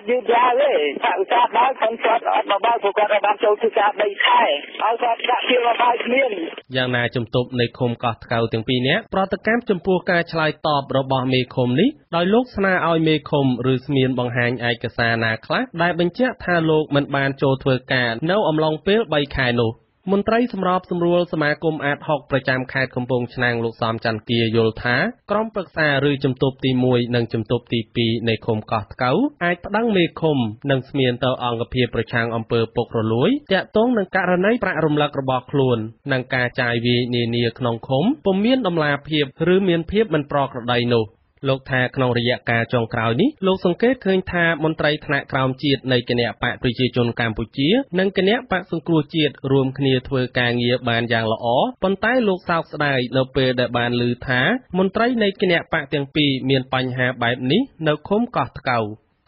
យឺតយ៉ាវទេថាឧស្សាហ៍ដល់គាត់អត់មកបើព្រោះគាត់បានចូលធ្វើការ3ខែហើយគាត់ដាក់ជាមកបាយគ្មានយ៉ាងណាជំទប់នៃឃុំកោះថ្កូវទាំងពីរនាក់ប្រតិកម្មចំពោះការឆ្លើយតបរបស់មេឃុំនេះដោយលោកស្នើឲ្យមេឃុំឬស្មានបង្ហាញឯកសារណាខ្លះដែលបញ្ជាក់ថាលោកមិនបានចូលធ្វើការនៅអំឡុងពេល3ខែនោះមន្ត្រីសម្របសម្រួលសមាគមអាត6ប្រចាំខេត្តកំពង់ឆ្នាំងលោកសំច័ន្ទគាយល់ថាក្រុមប្រឹក្សាឬជំទប់ទី1និងជំទប់ទី2នៃឃុំកោះថ្កូវអាចប្តឹងមេឃុំនិងស្មានទៅអង្គភាពប្រឆាំងអំពើពុករលួយតាក់ទងនឹងករណីប្រាក់រំលឹករបស់ខ្លួននិងការចាយវាយនានាក្នុងឃុំពុំមានដំណាភាពឬមានភាពមិនប្រក្រតីនោះ លោកថាក្នុងរយៈកាលចុងក្រោយនេះលោកសង្កេតឃើញថាមន្ត្រីថ្នាក់ក្រោមជាតិនៃគណបកប្រជាជនកម្ពុជានិងគណបកសង្គ្រោះជាតិរួមគ្នាធ្វើការងារបានយ៉ាងល្អប៉ុន្តែលោកសោកស្ដាយនៅពេលដែលបានឮថាមន្ត្រីនៃគណបកទាំងពីរមានបញ្ហាបែបនេះនៅឃុំកោះថ្កៅ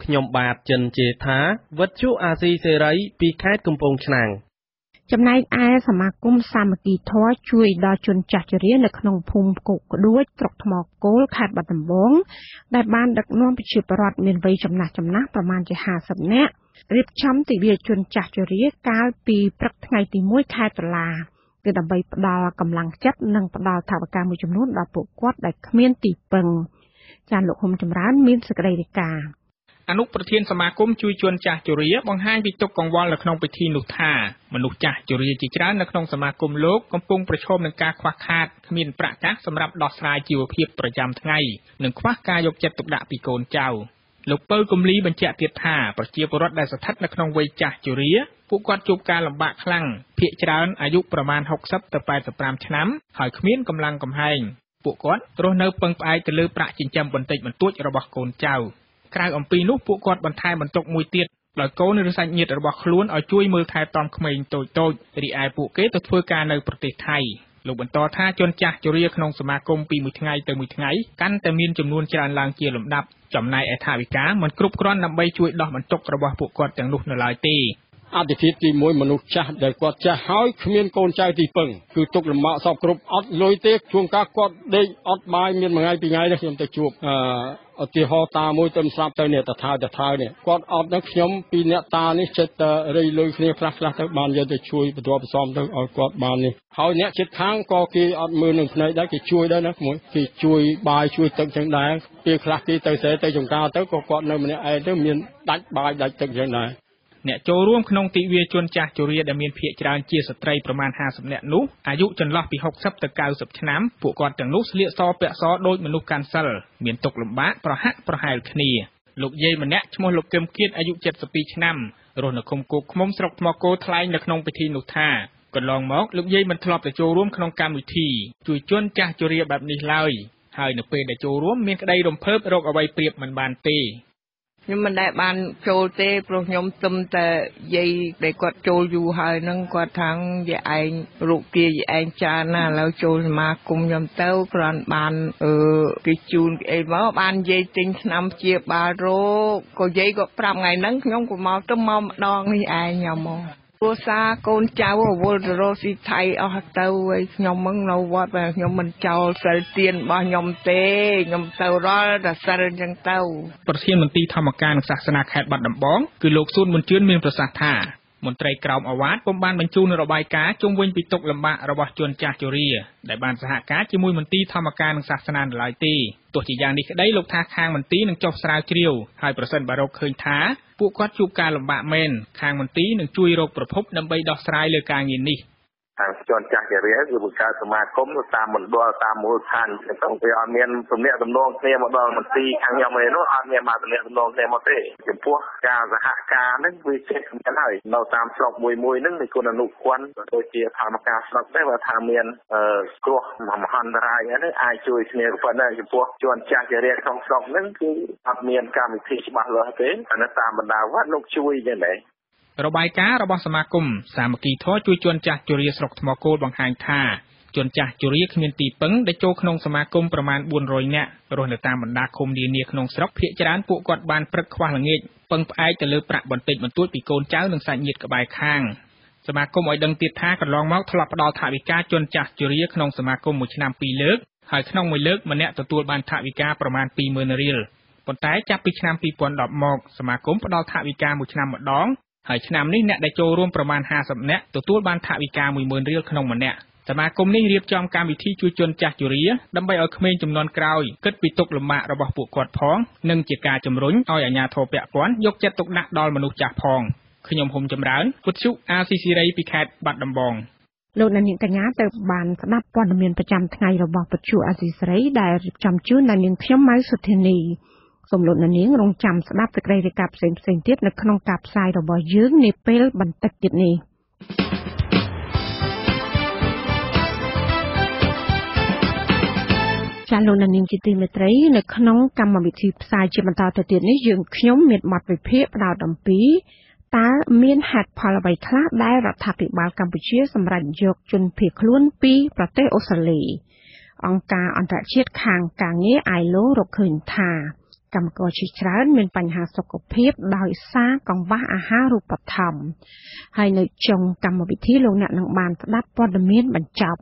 ខ្ញុំបាទចិនជេថាវិទ្យុអាស៊ីសេរីពីខេត្តកំពង់ឆ្នាំងចំណែកឯសមាគមសាមគ្គីធម៌ជួយដល់ជនចាស់ជរានៅក្នុងភូមិគោកក្ដួចស្រុកថ្មគោលខេត្តបាត់ដំបងដែលបានដឹកនាំប្រជាពលរដ្ឋមានវ័យចំណាស់ប្រមាណជា50នាក់រៀបចំទិវាជនចាស់ជរាកាលពីព្រឹកថ្ងៃទី1ខែតុលាគឺដើម្បីផ្ដល់កម្លាំងចិត្តនិងផ្ដល់ថវិកាមួយចំនួនដល់ពួកគាត់ដែលគ្មានទីពឹងចា៎លោកហ៊ុំចម្រើនមានសេចក្តីរាយការណ៍អនុប្រធានសមាគមជួយជនចាស់ជរាបង្ហាញពីទុក្ខកង្វល់នៅក្នុងពិធីនោះថាមនុស្សចាស់ជរាជាច្រើននៅក្នុងសមាគមលោកកំពុងប្រឈមនឹងការខ្វះខាតគ្មានប្រាក់កាសសម្រាប់ដោះស្រាយជីវភាពប្រចាំថ្ងៃនិងខ្វះការយកចិត្តទុកដាក់ពីកូនចៅលោកពៅគំលីបញ្ជាក់ទៀតថាប្រជាពលរដ្ឋដែលស្ថិតនៅក្នុងវ័យចាស់ជរាពួកគាត់ជួបការលំបាកខ្លាំងភាគច្រើនអាយុប្រមាណ60ទៅ85ឆ្នាំហើយគ្មានកម្លាំងកំហែងពួកគាត់រស់នៅពឹងផ្អែកទៅលើប្រាក់ចិញ្ចឹមបន្តិចបន្តួចរបស់កូនចៅក្រៅអំពីនោះពួកគាត់បន្ថែមបន្ទុកមួយទៀតដោយកូនឬសាច់ញាតិរបស់ខ្លួនឲ្យជួយមើលថែទាំក្មេងតូចៗរីឯពួកគេទៅធ្វើការនៅប្រទេសថៃលោកបន្តថាជនចាស់ជរាក្នុងសមាគមពីមួយថ្ងៃទៅមួយថ្ងៃកាន់តែមានចំនួនច្រើនឡើងជាលំដាប់ចំណែកឯថវិកាមិនគ្រប់គ្រាន់ដើម្បីជួយដោះបន្ទុករបស់ពួកគាត់ទាំងនោះនៅឡើយទេអតិភិបទី1មនុស្សចាស់ដែលគាត់ចាស់ហើយគ្មានកូនចៅទីពឹងគឺទុកលំបាកសពគ្រប់អត់លុយទេជួនកាលគាត់ដេកអត់បាយមានមួយថ្ងៃពីរថ្ងៃនេះខ្ញុំទៅជួបឧទាហរណ៍តាមួយទៅស្លាប់ទៅនេះតថានេះគាត់អត់នឹងខ្ញុំពីអ្នកតានេះចិត្តតែរៃលុយគ្នាខ្លះទៅបានយកទៅជួយបន្ទាប់បន្សំទៅឲ្យគាត់បាននេះហើយអ្នកជិតខាងក៏គេអត់មើលនឹងភ្នែកដែរគេជួយដែរណាមួយគេជួយបាយជួយទឹកចឹងដែរពេលខ្លះគេទៅស្រែទៅចំការទៅក៏គាត់នៅម្នាក់ឯងទៅមានដាច់បាយដាច់ទឹកចឹងដែរអ្នកចូលរួមក្នុងទិវាជនចាស់ជរាដែលមានភាគច្រើនជាស្ត្រីប្រមាណ50នាក់នោះអាយុចន្លោះពី60ទៅ90ឆ្នាំពួកគាត់ទាំងនោះស្លៀកសពាក់សដូចមនុស្សកាន់សិលមានទុក្ខលំបាកប្រហាក់ប្រហែលគ្នាលោកយាយម្នាក់ឈ្មោះលោកកឹមគៀតអាយុ72ឆ្នាំរស់នៅឃុំគោកឃ្មុំស្រុកថ្មគោលថ្លែងនៅក្នុងពិធីនោះថាកន្លងមកលោកយាយមិនធ្លាប់ទៅចូលរួមក្នុងកម្មវិធីជួយជនចាស់ជរាបែបនេះឡើយហើយនៅពេលដែលចូលរួមមានក្តីរំភើបរកអ្វីប្រៀបមិនបានទេខ្ញុំមិនដែលបានចូលទេព្រោះខ្ញុំទឹមតែយាយដែលគាត់ចូលយូរហើយហ្នឹងគាត់ថាយាយឯងរូបគេយាយឯងចាណាឥឡូវចូលសមាគមខ្ញុំទៅគ្រាន់បានគេជូនអីមកបានយាយទិញថ្នាំព្យាបាលរោគក៏យាយក៏ប្រាប់ថ្ងៃហ្នឹងខ្ញុំក៏មកទៅមកម្ដងនេះឯងខ្ញុំមកព្រោះសារកូនចៅវល់ទៅរកស៊ីថៃអស់ទៅហើយខ្ញុំហ្នឹងនៅវត្តតែខ្ញុំមិនចោលសិលទានរបស់ខ្ញុំទេខ្ញុំទៅរាល់តែសិលអញ្ចឹងទៅប្រធានមន្ត្រីធម្មការនិងសាសនាខេត្តបាត់ដំបងគឺលោកសួនមុនជឿនមានប្រសាសន៍ថាមន្ត្រីក្រមអាវ៉ាតពុំបានបញ្ជូនរបាយការណ៍ជុំវិញពីទុក្ខលំបាករបស់ជនចាស់ជរាដែលបានសហការជាមួយមន្ត្រីធម្មការនិងសាសនានៅឡើយទេទោះជាយ៉ាងនេះក្តីលោកថាខាងមន្ត្រីនឹងចុះស្រាវជ្រាវហើយប្រសិនបើរកឃើញថាពួកគាត់ជួបការលំបាកមែនខាងមន្ត្រីនឹងជួយរកប្រភពដើម្បីដោះស្រាយលើការងារនេះខាងជនចាស់ជរាគឺបង្កើតសមាគមតាមមណ្ឌលតាមមូលដ្ឋានអញ្ចឹងវាអត់មានទំនាក់ទំនងគ្នាមកដល់មន្ត្រីខាងខ្ញុំឯនោះអត់មានបានទំនាក់ទំនងគ្នាមកទេចំពោះការសហការហ្នឹងវាចេះគ្នាហើយនៅតាមស្រុកមួយហ្នឹងនៃគុណអនុគន្ធក៏ដូចជាធម្មការស្រុកដែរបើថាមានគ្រោះមហន្តរាយហ្នឹងអាចជួយគ្នាប៉ុន្តែចំពោះជនចាស់ជរាក្នុងស្រុកហ្នឹងគឺអត់មានកម្មវិធីច្បាស់លាស់ទេអានេះតាមបណ្ដាវត្តលោកជួយយ៉ាងណារបាយការណ៍របស់សមាគមសាមគ្គីធម៌ជួយជនចាស់ជរាស្រុកថ្មគោលបង្ហាញថាជនចាស់ជរាគ្មានទីពឹងដែលចូលក្នុងសមាគមប្រមាណ400នាក់រស់នៅតាមបណ្ដាឃុំនានាក្នុងស្រុកភាគច្រើនពួកគាត់បានព្រឹកខ្វះល្ងាចពឹងផ្អែកទៅលើប្រាក់បន្តិចបន្តួចពីកូនចៅនិងសាច់ញាតិក្បែរខាងសមាគមឲ្យដឹងទៀតថាកន្លងមកធ្លាប់ផ្ដល់ថវិកាជនចាស់ជរាក្នុងសមាគមមួយឆ្នាំ2លើកហើយក្នុងមួយលើកម្នាក់ទទួលបានថវិកាប្រមាណ 20,000 រៀលប៉ុន្តែចាប់ពីឆ្នាំ2010មកសមាគមផ្ដល់ថវិកាមួយឆ្នាំម្ដងហើយឆ្នាំនេះអ្នកដែលចូលរួមប្រមាណ50នាក់ទទួលបានថវិកា 10,000 រៀលក្នុងម្នាក់សមាគមនេះរៀបចំកម្មវិធីជួយជនចាស់ជរាដើម្បីឲ្យក្មេងជំនាន់ក្រោយគិតពីទុក្ខលំបាករបស់ពួកគាត់ផងនិងជាការជំរុញឲ្យអាជ្ញាធរពាក់ព័ន្ធយកចិត្តទុកដាក់ដល់មនុស្សចាស់ផងខ្ញុំហ៊ុំចម្រើនពុទ្ធជអាស៊ីសេរីពីខេត្តបាត់ដំបងលោកនាងកញ្ញាទៅបានស្ដាប់ព័ត៌មានប្រចាំថ្ងៃរបស់ពុទ្ធជអាស៊ីសេរីដែលរៀបចំជូនដល់នាងខ្ញុំម៉ៅសុធានីសូមលោកនាងរងចាំស្ដាប់សេចក្តីរាយការណ៍ផ្សេងៗទៀតនៅក្នុងការផ្សាយរបស់យើងនាពេលបន្តិចទៀតនេះ ចាលោកនាងជាទីមេត្រីនៅក្នុងកម្មវិធីផ្សាយជាបន្តទៅទៀតនេះយើងខ្ញុំមានបទវិភាគផ្ដោតអំពីតើមានហេតុផលអ្វីខ្លះដែលរដ្ឋាភិបាលកម្ពុជាសម្រេចយកជនភៀសខ្លួនពីប្រទេសអូស្ត្រាលីអង្គការអន្តរជាតិខាងការងារ ILO រកឃើញថាកម្មករជាច្រើនមានបញ្ហាសុខភាពដោយសារកង្វះអាហារូបត្ថម្ភហើយនៅចុងកម្មវិធីលោកអ្នកនឹងបានស្ដាប់ព័ត៌មានបញ្ចប់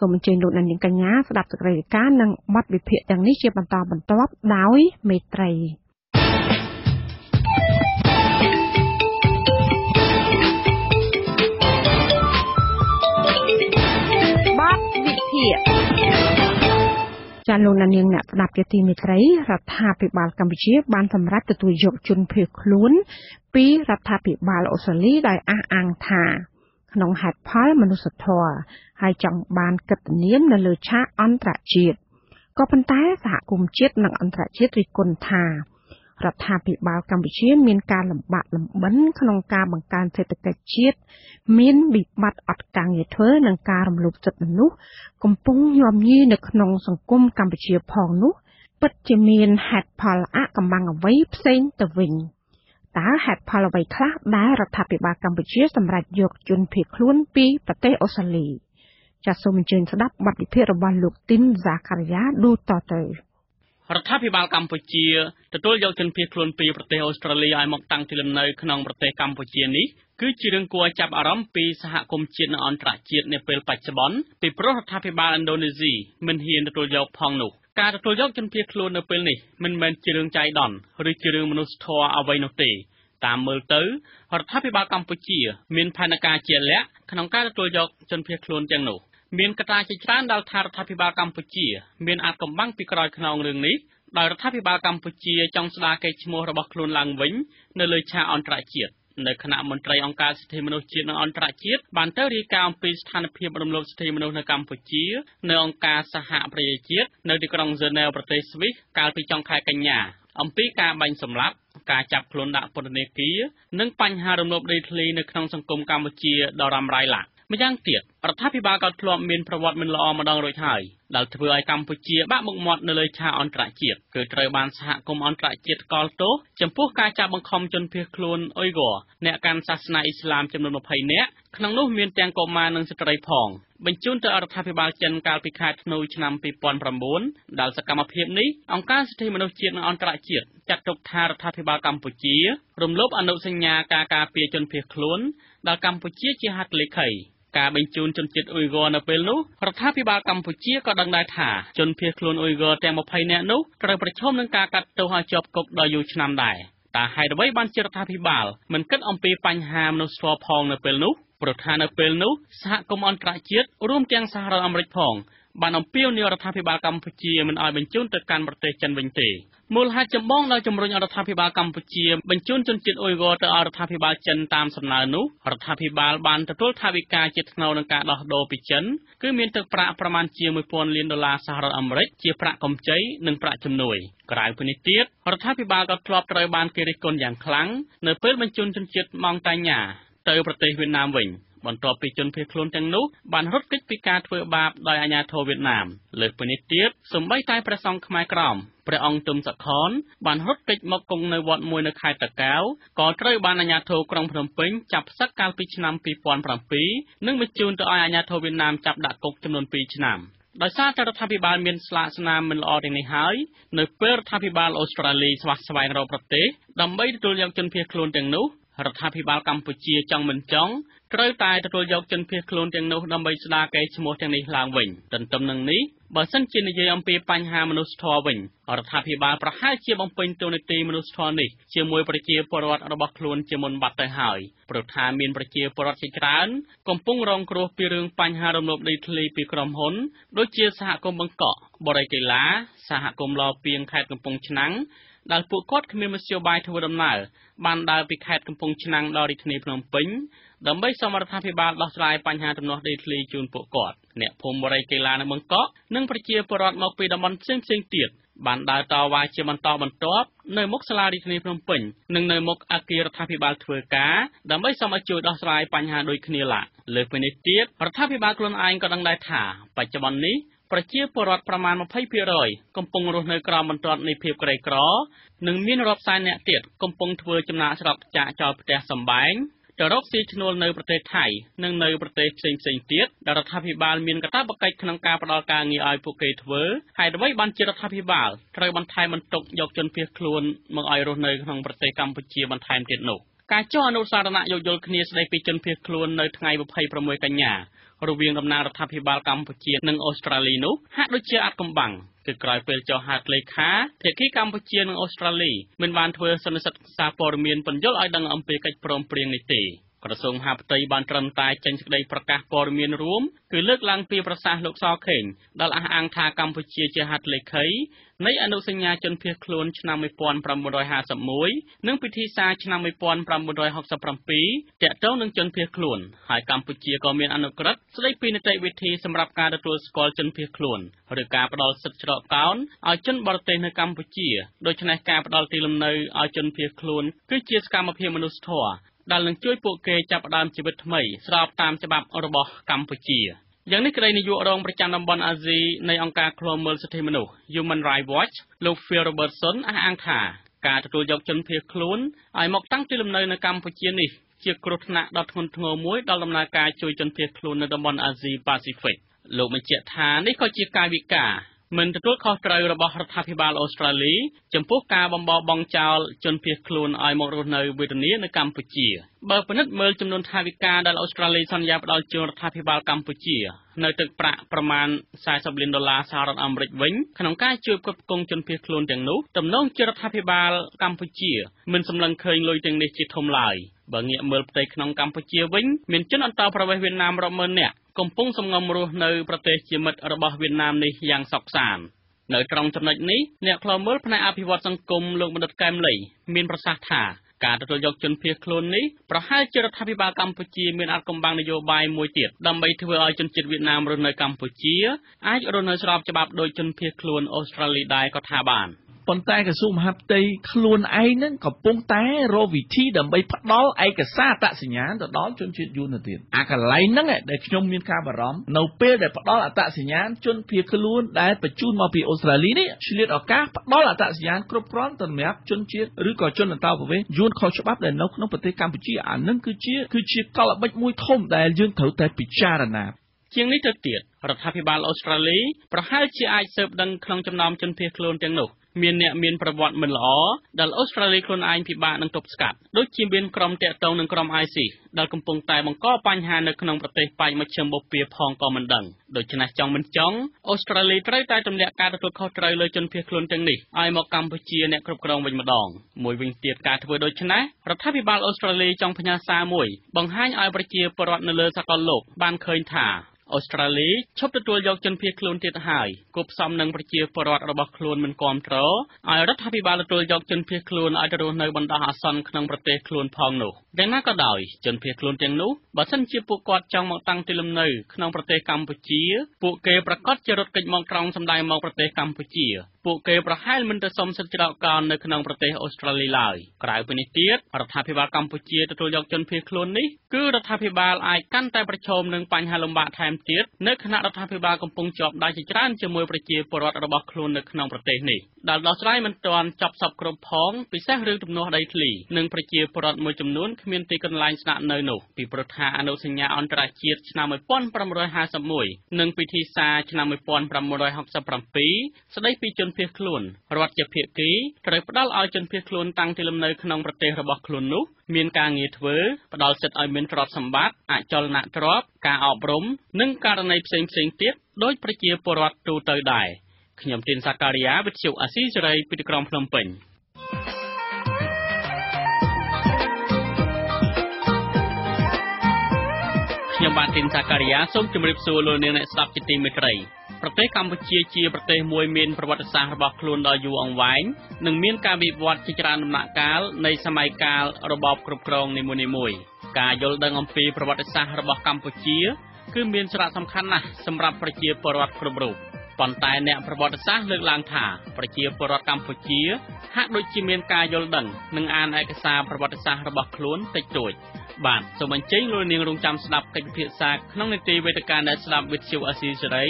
សូមអញ្ជើញលោកអ្នកនាងកញ្ញាស្ដាប់សេចក្តីរាយការណ៍និងបទវិភាគទាំងនេះជាបន្តបន្ទាប់ដោយមេត្រីបទវិភាគចាលោកនាងអ្នកស្ដាប់ជាទីមេត្រីរដ្ឋាភិបាលកម្ពុជាបានសម្រេចទទួលយកជនភៀសខ្លួនពីរដ្ឋាភិបាលអូស្ត្រាលីដោយអះអាងថាក្នុងហេតុផលមនុស្សធម៌ហើយចង់បានកិត្តិនាមនៅលើឆាកអន្តរជាតិក៏ប៉ុន្តែសហគមន៍ជាតិនិងអន្តរជាតិរិះគន់ថារដ្ឋាភិបាលកម្ពុជាមានការលំបាកលំបិនក្នុងការបង្កើនសេដ្ឋកិច្ចជាតិមានវិបត្តិអត់ការងារធ្វើនិងការរំលោភសិទ្ធិមនុស្សកំពុងញាំញីនៅក្នុងសង្គមកម្ពុជាផងនោះពិតជាមានហេតុផលអកំបាំងអ្វីផ្សេងទៅវិញតើហេតុផលអ្វីខ្លះដែលរដ្ឋាភិបាលកម្ពុជាសម្រេចយកជនភៀសខ្លួនពីប្រទេសអូស្ត្រាលីចាសសូមអញ្ជើញស្ដាប់បទវិភាគរបស់លោកទីនហ្សាការីយ៉ាដូចតទៅរដ្ឋាភិបាលកម្ពុជាទទួលយកជនភៀសខ្លួនពីប្រទេសអូស្ត្រាលីឲ្យមកតាំងទីលំនៅក្នុងប្រទេសកម្ពុជានេះគឺជារឿងគួរឲ្យចាប់អារម្មណ៍ពីសហគមន៍ជាតិនិងអន្តរជាតិនាពេលបច្ចុប្បន្នពីព្រោះរដ្ឋាភិបាលឥណ្ឌូនេស៊ីមិនហ៊ានទទួលយកផងនោះការទទួលយកជនភៀសខ្លួននៅពេលនេះមិនមែនជារឿងចៃដន្យឬជារឿងមនុស្សធម៌អ្វីនោះទេតាមមើលទៅរដ្ឋាភិបាលកម្ពុជាមានផែនការជាក់លាក់ក្នុងការទទួលយកជនភៀសខ្លួនទាំងនោះមានកត្តាជាច្រើនដែលថារដ្ឋាភិបាលកម្ពុជាមានអាចកំបាំងពីក្រោយខ្នងរឿងនេះដោយរដ្ឋាភិបាលកម្ពុជាចង់ស្ដារកេរ្តិ៍ឈ្មោះរបស់ខ្លួនឡើងវិញនៅលើឆាកអន្តរជាតិនៅគណៈមន្ត្រីអង្គការសិទ្ធិមនុស្សជាតិនិងអន្តរជាតិបានទៅរាយការណ៍អំពីស្ថានភាពរំលោភសិទ្ធិមនុស្សនៅកម្ពុជានៅអង្គការសហប្រជាជាតិនៅទីក្រុងហ្សឺណែវប្រទេសស្វីសកាលពីចុងខែកញ្ញាអំពីការបាញ់សម្លាប់ការចាប់ខ្លួនដាក់ពន្ធនាគារនិងបញ្ហារំលោភដីធ្លីនៅក្នុងសង្គមកម្ពុជាដ៏រ៉ាំរ៉ៃឡាក់ម្យ៉ាងទៀតរដ្ឋាភិបាលក៏ធ្លាប់មានប្រវត្តិមិនល្អម្ដងរួចហើយដែលធ្វើឲ្យកម្ពុជាបាក់មុខមាត់នៅលើឆាកអន្តរជាតិគឺត្រូវបានសហគមន៍អន្តរជាតិថ្កោលទោសចំពោះការចាប់បង្ខំជនភៀសខ្លួនអ៊ុយហ្គ័រអ្នកកាន់សាសនាអ៊ីស្លាមចំនួន20នាក់ក្នុងនោះមានទាំងកុមារនិងស្ត្រីផងបញ្ជូនទៅរដ្ឋាភិបាលចិនកាលពីខែធ្នូឆ្នាំ2009ដែលសកម្មភាពនេះអង្គការសិទ្ធិមនុស្សជាតិនិងអន្តរជាតិចាត់ទុកថារដ្ឋាភិបាលកម្ពុជារំលោភអនុសញ្ញាការការពារជនភៀសខ្លួនដែលកម្ពុជាជាហត្ថលេខីការបញ្ជូនជនជាតិអ៊ុយហ្គ័រនៅពេលនោះរដ្ឋាភិបាលកម្ពុជាក៏ដឹងដែរថាជនភៀសខ្លួនអ៊ុយហ្គ័រទាំង20នាក់នោះត្រូវប្រឈមនឹងការកាត់ទោសឲ្យជាប់គុកដ៏យូរឆ្នាំដែរតែហេតុអ្វីបានជារដ្ឋាភិបាលមិនគិតអំពីបញ្ហាមនុស្សធម៌ផងនៅពេលនោះព្រោះថានៅពេលនោះសហគមន៍អន្តរជាតិរួមទាំងសហរដ្ឋអាមេរិកផងបានអំពាវនាវរដ្ឋាភិបាលកម្ពុជាមិនឲ្យបញ្ជូនទៅកាន់ប្រទេសចិនវិញទេមូលហេតុចម្បងដែលជំរុញរដ្ឋាភិបាលកម្ពុជាបញ្ជូនជនជាតិអ៊ុយហ្គ័រទៅឲ្យរដ្ឋាភិបាលចិនតាមសំណើនោះរដ្ឋាភិបាលបានទទួលថវិកាជាថ្នូវនឹងការដោះដូរពីចិនគឺមានទឹកប្រាក់ប្រមាណជា$1000 លានសហរដ្ឋអាមេរិកជាប្រាក់កម្ចីនិងប្រាក់ជំនួយក្រៅពីនេះទៀតរដ្ឋាភិបាលក៏ធ្លាប់ត្រូវបានគេរិះគន់យ៉ាងខ្លាំងនៅពេលបញ្ជូនជនជាតិម៉ង់តាញ៉ាទៅប្រទេសវៀតណាមវិញបន្ទាប់ពីជនភៀសខ្លួនទាំងនោះបានរត់គេចពីការធ្វើបាបដោយអាជ្ញាធរវៀតណាមលើសពីនេះទៀតសូម្បីតែព្រះសង្ឃខ្មែរក្រមព្រះអង្គទុំសខនបានរត់គេចមកគង់នៅវត្តមួយនៅខេត្តតាកែវក៏ត្រូវបានអាជ្ញាធរក្រុងភ្នំពេញចាប់ផ្សឹកកាលពីឆ្នាំ2007និងបញ្ជូនទៅឲ្យអាជ្ញាធរវៀតណាមចាប់ដាក់គុកចំនួន2ឆ្នាំដោយសារតែរដ្ឋាភិបាលមានស្លាកស្នាមមិនល្អទាំងនេះហើយនៅពេលរដ្ឋាភិបាលអូស្ត្រាលីស្វះស្វែងរកប្រទេសដើម្បីទទួលយកជនភៀសខ្លួនទាំងនោះរដ្ឋាភិបាលកម្ពុជាចង់មិនចង់ត្រូវតែទទួលយកជនភៀសខ្លួនទាំងនោះដើម្បីស្ដារកេរ្តិ៍ឈ្មោះទាំងនេះឡើងវិញទន្ទឹមនឹងនេះបើសិនជានិយាយអំពីបញ្ហាមនុស្សធម៌វិញរដ្ឋាភិបាលប្រហែលជាបំពេញតួនាទីមនុស្សធម៌នេះជាមួយប្រជាពលរដ្ឋរបស់ខ្លួនជាមុនបាត់ទៅហើយព្រោះថាមានប្រជាពលរដ្ឋជាច្រើនកំពុងរងគ្រោះពីរឿងបញ្ហារំលោភដីធ្លីពីក្រុមហ៊ុនដូចជាសហគមន៍បង្កក់បរិយាកីឡាសហគមន៍ឡពីងខេត្តកំពង់ឆ្នាំងដែលពួកគាត់គ្មានមធ្យោបាយធ្វើដំណើរបានដើរពីខេត្តកំពង់ឆ្នាំងដល់រាជធានីភ្នំពេញដើម្បីសូមរដ្ឋាភិបាលដោះស្រាយបញ្ហាទំនាស់ដីធ្លីជូនពួកគាត់អ្នកភូមិបរិយាកីឡានៅបង្កក់និងប្រជាពលរដ្ឋមកពីតំបន់ផ្សេងៗទៀតបានដើរតវ៉ាជាបន្តបន្ទាប់នៅមុខសាលារាជធានីភ្នំពេញនិងនៅមុខអគាររដ្ឋាភិបាលធ្វើការដើម្បីសូមឲ្យជួយដោះស្រាយបញ្ហាដូចគ្នាឡើយលើសពីនេះទៀតរដ្ឋាភិបាលខ្លួនឯងក៏ដឹងដែរថាបច្ចុប្បន្ននេះ ប្រជាពលរដ្ឋប្រមាណ 20% កំពុងរស់នៅក្រោមបន្ទាត់នៃភាពក្រីក្រនិងមានរាប់សែនអ្នកទៀតកំពុងធ្វើចំណាកស្រុកចាកចោលផ្ទះសម្បែងទៅរកស៊ីឈ្នួលនៅប្រទេសថៃនិងនៅប្រទេសផ្សេងៗទៀតដែលរដ្ឋាភិបាលមានកាតព្វកិច្ចក្នុងការផ្តល់ការងារឲ្យពួកគេធ្វើហើយអ្វីបានជារដ្ឋាភិបាលត្រូវបន្ថែមបន្ទុកយកជនភៀសខ្លួនមកឲ្យរស់នៅក្នុងប្រទេសកម្ពុជាបន្ថែមទៀតនោះការចុះអនុសារណៈយោគយល់គ្នាស្តីពីជនភៀសខ្លួននៅថ្ងៃ26កញ្ញារវាងតំណាងរដ្ឋាភិបាលកម្ពុជានិងអូស្ត្រាលីនោះហាក់ដូចជាអាត់កំបាំងគឺក្រោយពេលចុះហត្ថលេខាភាគីកម្ពុជានិងអូស្ត្រាលីមិនបានធ្វើសន្និសីទសារព័ត៌មានបញ្យល់ឲ្យដឹងអំពីកិច្ចព្រមព្រៀងនេះទេក្រសួងមហាផ្ទៃបានត្រឹមតែចេញសេចក្តីប្រកាសព័ត៌មានរួមគឺលើកឡើងពីប្រសាសន៍លោកសខេងដែលអះអាងថាកម្ពុជាជាហត្ថលេខីនៃអនុសញ្ញាជនភៀសខ្លួនឆ្នាំ1951និងពិធីសារឆ្នាំ1967ទាក់ទងនឹងជនភៀសខ្លួនហើយកម្ពុជាក៏មានអនុក្រឹត្យស្តីពីនីតិវិធីសម្រាប់ការទទួលស្គាល់ជនភៀសខ្លួនឬការផ្តល់សិទ្ធិច្រកកោនឲ្យជនបរទេសនៅកម្ពុជាដូច្នេះការផ្តល់ទីលំនៅឲ្យជនភៀសខ្លួនគឺជាសកម្មភាពមនុស្សធម៌ដែលនឹងជួយពួកគេចាប់ផ្ដើមជីវិតថ្មីស្របតាមច្បាប់របស់កម្ពុជាយ៉ាងនេះក្តីនាយករងប្រចាំតំបន់អាស៊ីនៃអង្គការឃ្លាំមើលសិទ្ធិមនុស្ស Human Rights Watch លោក Phil Robertson អះអាងថាការទទួលយកជនភៀសខ្លួនឲ្យមកតាំងទីលំនៅនៅកម្ពុជានេះជាគ្រោះថ្នាក់ដ៏ធ្ងន់ធ្ងរមួយដល់ដំណើរការជួយជនភៀសខ្លួននៅតំបន់អាស៊ីប៉ាស៊ីហ្វិកលោកបញ្ជាក់ថានេះក៏ជាកាយវិការមិនទទួលខុសត្រូវរបស់រដ្ឋាភិបាលអូស្ត្រាលីចំពោះការបំបោបង់ចោលជនភៀសខ្លួនឲ្យមករស់នៅវេទនានៅកម្ពុជាបើពិនិត្យមើលចំនួនថវិកាដែលអូស្ត្រាលីសន្យាផ្ដល់ជូនរដ្ឋាភិបាលកម្ពុជានៅទឹកប្រាក់ប្រមាណ$40លានសហរដ្ឋអាមេរិកវិញក្នុងការជួយផ្គត់ផ្គង់ជនភៀសខ្លួនទាំងនោះទំនងជារដ្ឋាភិបាលកម្ពុជាមិនសម្លឹងឃើញលុយទាំងនេះជាធំឡើយបើងាកមើលផ្ទៃក្នុងកម្ពុជាវិញមានជនអន្តោប្រវេសន៍វៀតណាមរាប់ម៉ឺននាក់កំពុងសំងំរស់នៅប្រទេសជាមិត្តរបស់វៀតណាមនេះយ៉ាងសុខសាន្តនៅត្រង់ចំណុចនេះអ្នកខ្លមើលផ្នែកអភិវឌ្ឍសង្គមលោកបណ្ឌិតកែមលីមានប្រសាសន៍ថាការទទួលយកជនភៀសខ្លួននេះប្រហែលជារដ្ឋាភិបាលកម្ពុជាមានអាត់កំបាំងនយោបាយមួយទៀតដើម្បីធ្វើឲ្យជនជាតិវៀតណាមរស់នៅកម្ពុជាអាចរស់នៅស្របច្បាប់ដោយជនភៀសខ្លួនអូស្ត្រាលីដែរក៏ថាបានប៉ុន្តែក្រសួងមហាផ្ទៃខ្លួនឯងនឹងកំពុងតែរកវិធីដើម្បីផ្ដល់ឯកសារអត្តសញ្ញាណទៅដល់ជនជាតិយួនទៅទៀតអាកន្លែងហ្នឹងដែលខ្ញុំមានការបារម្ភនៅពេលដែលផ្ដល់អត្តសញ្ញាណជនភៀសខ្លួនដែលបញ្ជូនមកពីអូស្ត្រាលីនេះឆ្លៀតឱកាសផ្ដល់អត្តសញ្ញាណគ្រប់គ្រាន់ទៅសម្រាប់ជនជាតិឬក៏ជនអន្តោប្រវេសន៍យួនខុសច្បាប់ដែលនៅក្នុងប្រទេសកម្ពុជាអានឹងគឺជាកលល្បិចមួយធំដែលយើងត្រូវតែពិចារណាជាងនេះទៅទៀតរដ្ឋាភិបាលអូស្ត្រាលីប្រហែលជាអាចស៊ើបដឹងក្នុងចំណោមជនភៀសខ្លួនទាំងនោះមានអ្នកមានប្រវត្តិមិនល្អដែលអូស្ត្រាលីខ្លួនឯងពិបាកនឹងទប់ស្កាត់ដូចជាមានក្រុមតាក់ទងនឹងក្រុម ISIS ដែលកំពុងតែបង្កបញ្ហានៅក្នុងប្រទេសប៉ែកមជ្ឈិមបូព៌ាផងក៏មិនដឹងដូច្នេះចង់មិនចង់អូស្ត្រាលីត្រូវតែទម្លាក់ការទទួលខុសត្រូវលើជនភៀសខ្លួនទាំងនេះឲ្យមកកម្ពុជាអ្នកគ្រប់គ្រងវិញម្ដងមួយវិញទៀតការធ្វើដូច្នេះរដ្ឋាភិបាលអូស្ត្រាលីចង់ផ្ញើសារមួយបង្ហាញឲ្យប្រជាពលរដ្ឋនៅលើសកលលោកបានឃើញថាអូស្ត្រាលីឈប់ទទួលយកជនភៀសខ្លួនទៀតហើយគប់ផ្សំនឹងប្រជាពលរដ្ឋរបស់ខ្លួនមិនគាំទ្រឲ្យរដ្ឋាភិបាលទទួលយកជនភៀសខ្លួនឲ្យទៅរស់នៅបណ្ដោះអាសន្នក្នុងប្រទេសខ្លួនផងនោះយ៉ាងណាក៏ដោយជនភៀសខ្លួនទាំងនោះបើសិនជាពួកគាត់ចង់មកតាំងទីលំនៅក្នុងប្រទេសកម្ពុជាពួកគេប្រកាសជារត់គេចមកត្រង់សម្ដែងមកប្រទេសកម្ពុជាពួកគេប្រហែលមិនទៅសុំសិទ្ធិច្រកកោននៅក្នុងប្រទេសអូស្ត្រាលីឡើយក្រៅពីនេះទៀតរដ្ឋាភិបាលកម្ពុជាទទួលយកជនភៀសខ្លួននេះគឺរដ្ឋាភិបាលអាចកាន់តែប្រឈមនឹងបញ្ហាលំបាកថែមទៀតនៅខណៈរដ្ឋាភិបាលកំពុងជាប់ដៃជាច្រើនជាមួយប្រជាពលរដ្ឋរបស់ខ្លួននៅក្នុងប្រទេសនេះដែលដោះស្រាយមិនទាន់ចប់សពគ្រប់ផងពិសេសរឿងទំនាស់ដីធ្លីនិងប្រជាពលរដ្ឋមួយចំនួនគ្មានទីកន្លែងស្នាក់នៅនោះពីព្រោះថាអនុសញ្ញាអន្តរជាតិឆ្នាំ1951និងពិធីសារឆ្នាំ1967ស្តីពីជនភៀសខ្លួនរដ្ឋជាភាគីត្រូវផ្ដល់ឲ្យជនភៀសខ្លួនតាំងទីលំនៅក្នុងប្រទេសរបស់ខ្លួននោះមានការងារធ្វើផ្ដល់សិទ្ធិឲ្យមានទ្រព្យសម្បត្តិអចលនទ្រព្យការអប់រំនិងករណីផ្សេងទៀតដោយប្រជាពលរដ្ឋទូទៅដែរខ្ញុំទីនសាការីយ៉ាវិទ្យុអាស៊ីសេរីពីទីក្រុងភ្នំពេញខ្ញុំបាទទីនសាការីយ៉ាសូមជម្រាបសួរលោកអ្នកស្ដាប់ជាទីមេត្រីប្រទេសកម្ពុជាជាប្រទេសមួយមានប្រវត្តិសាស្ត្ររបស់ខ្លួនដ៏យូរអង្វែងនិងមានការវិវត្តជាច្រើនដំណាក់កាលនៃសម័យកាលរបបគ្រប់គ្រងនីមួយៗការយល់ដឹងអំពីប្រវត្តិសាស្ត្ររបស់កម្ពុជាគឺមានសារៈសំខាន់ណាស់សម្រាប់ប្រជាពលរដ្ឋគ្រប់រូបប៉ុន្តែអ្នកប្រវត្តិសាស្ត្រលើកឡើងថាប្រជាពលរដ្ឋកម្ពុជាហាក់ដូចជាមានការយល់ដឹងនិងអានឯកសារប្រវត្តិសាស្ត្ររបស់ខ្លួនតិចតួចបាទសូមអញ្ជើញលោកនាងរងចាំស្ដាប់កិច្ចពិភាក្សាក្នុងនីតិវេទិកាអ្នកស្ដាប់វិទ្យុអាស៊ីសេរី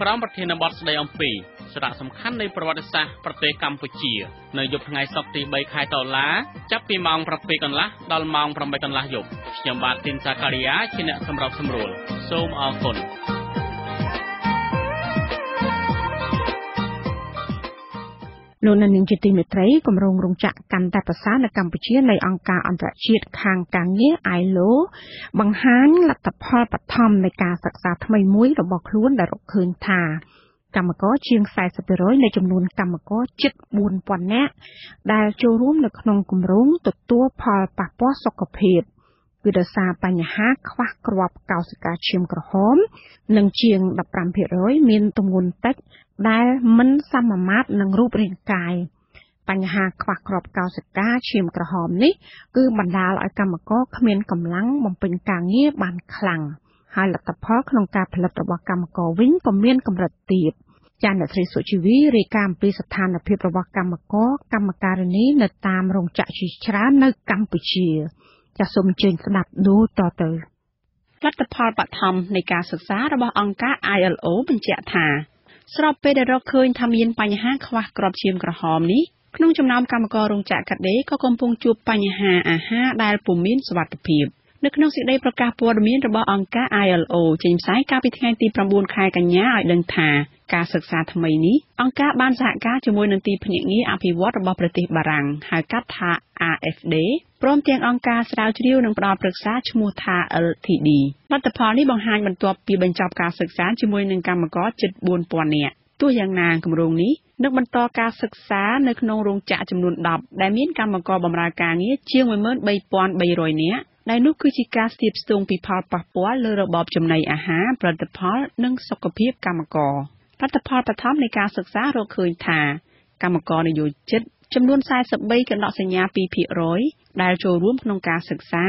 ក្រមប្រធានបទស្ដីអំពីសារៈសំខាន់នៃប្រវត្តិសាស្ត្រប្រទេសកម្ពុជានៅយប់ថ្ងៃសុក្រទី3ខែតុលាចាប់ពីម៉ោង 7 កន្លះដល់ម៉ោង 8 កន្លះយប់ខ្ញុំបាទទីនសាការីយ៉ាជាអ្នកសម្របសម្រួលសូមអរគុណលោកនាងជាទីមេត្រីគម្រោងរោងចក្រកាន់តែប្រសើរនៅកម្ពុជានៃអង្គការអន្តរជាតិខាងការងារ ILO បង្ហាញលទ្ធផលបឋមនៃការសិក្សាថ្មីមួយរបស់ខ្លួនដែលរកឃើញថាកម្មករជាង 40% នៃចំនួនកម្មករជិត 4,000 នាក់ដែលចូលរួមនៅក្នុងគម្រោងទទួលផលប៉ះពាល់សុខភាពគឺដោយសារបញ្ហាខ្វះគ្រាប់កោសិកាឈាមក្រហមនិងជាង 15% មានទម្ងន់តិចដែលមិនសមមាត្រនឹងរូបរាងកាយបញ្ហាខ្វះគ្រាប់កោសិកាឈាមក្រហមនេះគឺបណ្ដាលឲ្យកម្មករគ្មានកម្លាំងបំពេញការងារបានខ្លាំងហើយលទ្ធផលក្នុងការផលិតរបស់កម្មករវិញក៏មានកម្រិតទាបចា៎អ្នកស្រីសុជីវីរាយការណ៍អំពីស្ថានភាពរបស់កម្មករកម្មការិនីនៅតាមរោងចក្រជាច្រើននៅកម្ពុជាចាសសូមអញ្ជើញស្ដាប់ដូចតទៅលទ្ធផលបឋមនៃការសិក្សារបស់អង្គការ ILO បញ្ជាក់ថាស្របពេលដែលរកឃើញថាមានបញ្ហាខ្វះគ្រាប់ឈាមក្រហមនេះក្នុងចំណោមកម្មកររោងចក្រកាត់ដេរក៏កំពុងជួបបញ្ហាអាហារដែលពុំមានសុវត្ថិភាពនៅក្នុងសេចក្តីប្រកាសព័ត៌មានរបស់អង្គការ ILO ចេញផ្សាយកាលពីថ្ងៃទី 9 ខែកញ្ញាឲ្យដឹងថាការសិក្សាថ្មីនេះអង្គការបានសហការជាមួយនឹងទីភ្នាក់ងារអភិវឌ្ឍន៍របស់ប្រទេសបារាំងហៅកាត់ថា AFD ព្រមទាំងអង្គការស្រាវជ្រាវនិងផ្តល់ប្រឹក្សាឈ្មោះថា LTD លទ្ធផលនេះបង្ហាញបន្ទាប់ពីបញ្ចប់ការសិក្សាជាមួយនឹងកម្មករជិត 4,000 នាក់ទោះយ៉ាងណាគម្រោងនេះនឹងបន្តការសិក្សានៅក្នុងរោងចក្រចំនួន10ដែលមានកម្មករបម្រើការងារជាង 13,300 នាក់ដែលនោះគឺជាការស្ទាបស្ទង់ពីផលប៉ះពាល់លើរបបចំណីអាហារផលិតផលនិងសុខភាពកម្មករលទ្ធផលបឋមនៃការសិក្សារកឃើញថាកម្មករនិយោជិតចំនួន 43 កណ្ដកសញ្ញា 2% ដែលចូលរួមក្នុងការសិក្សា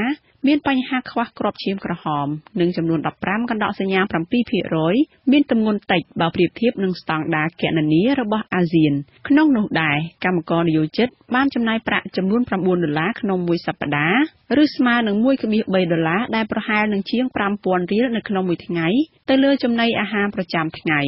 មានបញ្ហាខ្វះគ្រាប់ឈាមក្រហមនិងចំនួន 15 កណ្ដកសញ្ញា 7% មានទម្ងន់តិចបើប្រៀបធៀបនឹងស្តង់ដារគណនារបស់អាស៊ានក្នុងនោះដែរកម្មករនិយោជិតបានចំណាយប្រាក់ចំនួន $9 ក្នុងមួយសប្តាហ៍ឬស្មើនឹង $1.3 ដែលប្រហែលនឹងជាង 5,000 រៀលនៅក្នុងមួយថ្ងៃទៅលើចំណីអាហារប្រចាំថ្ងៃ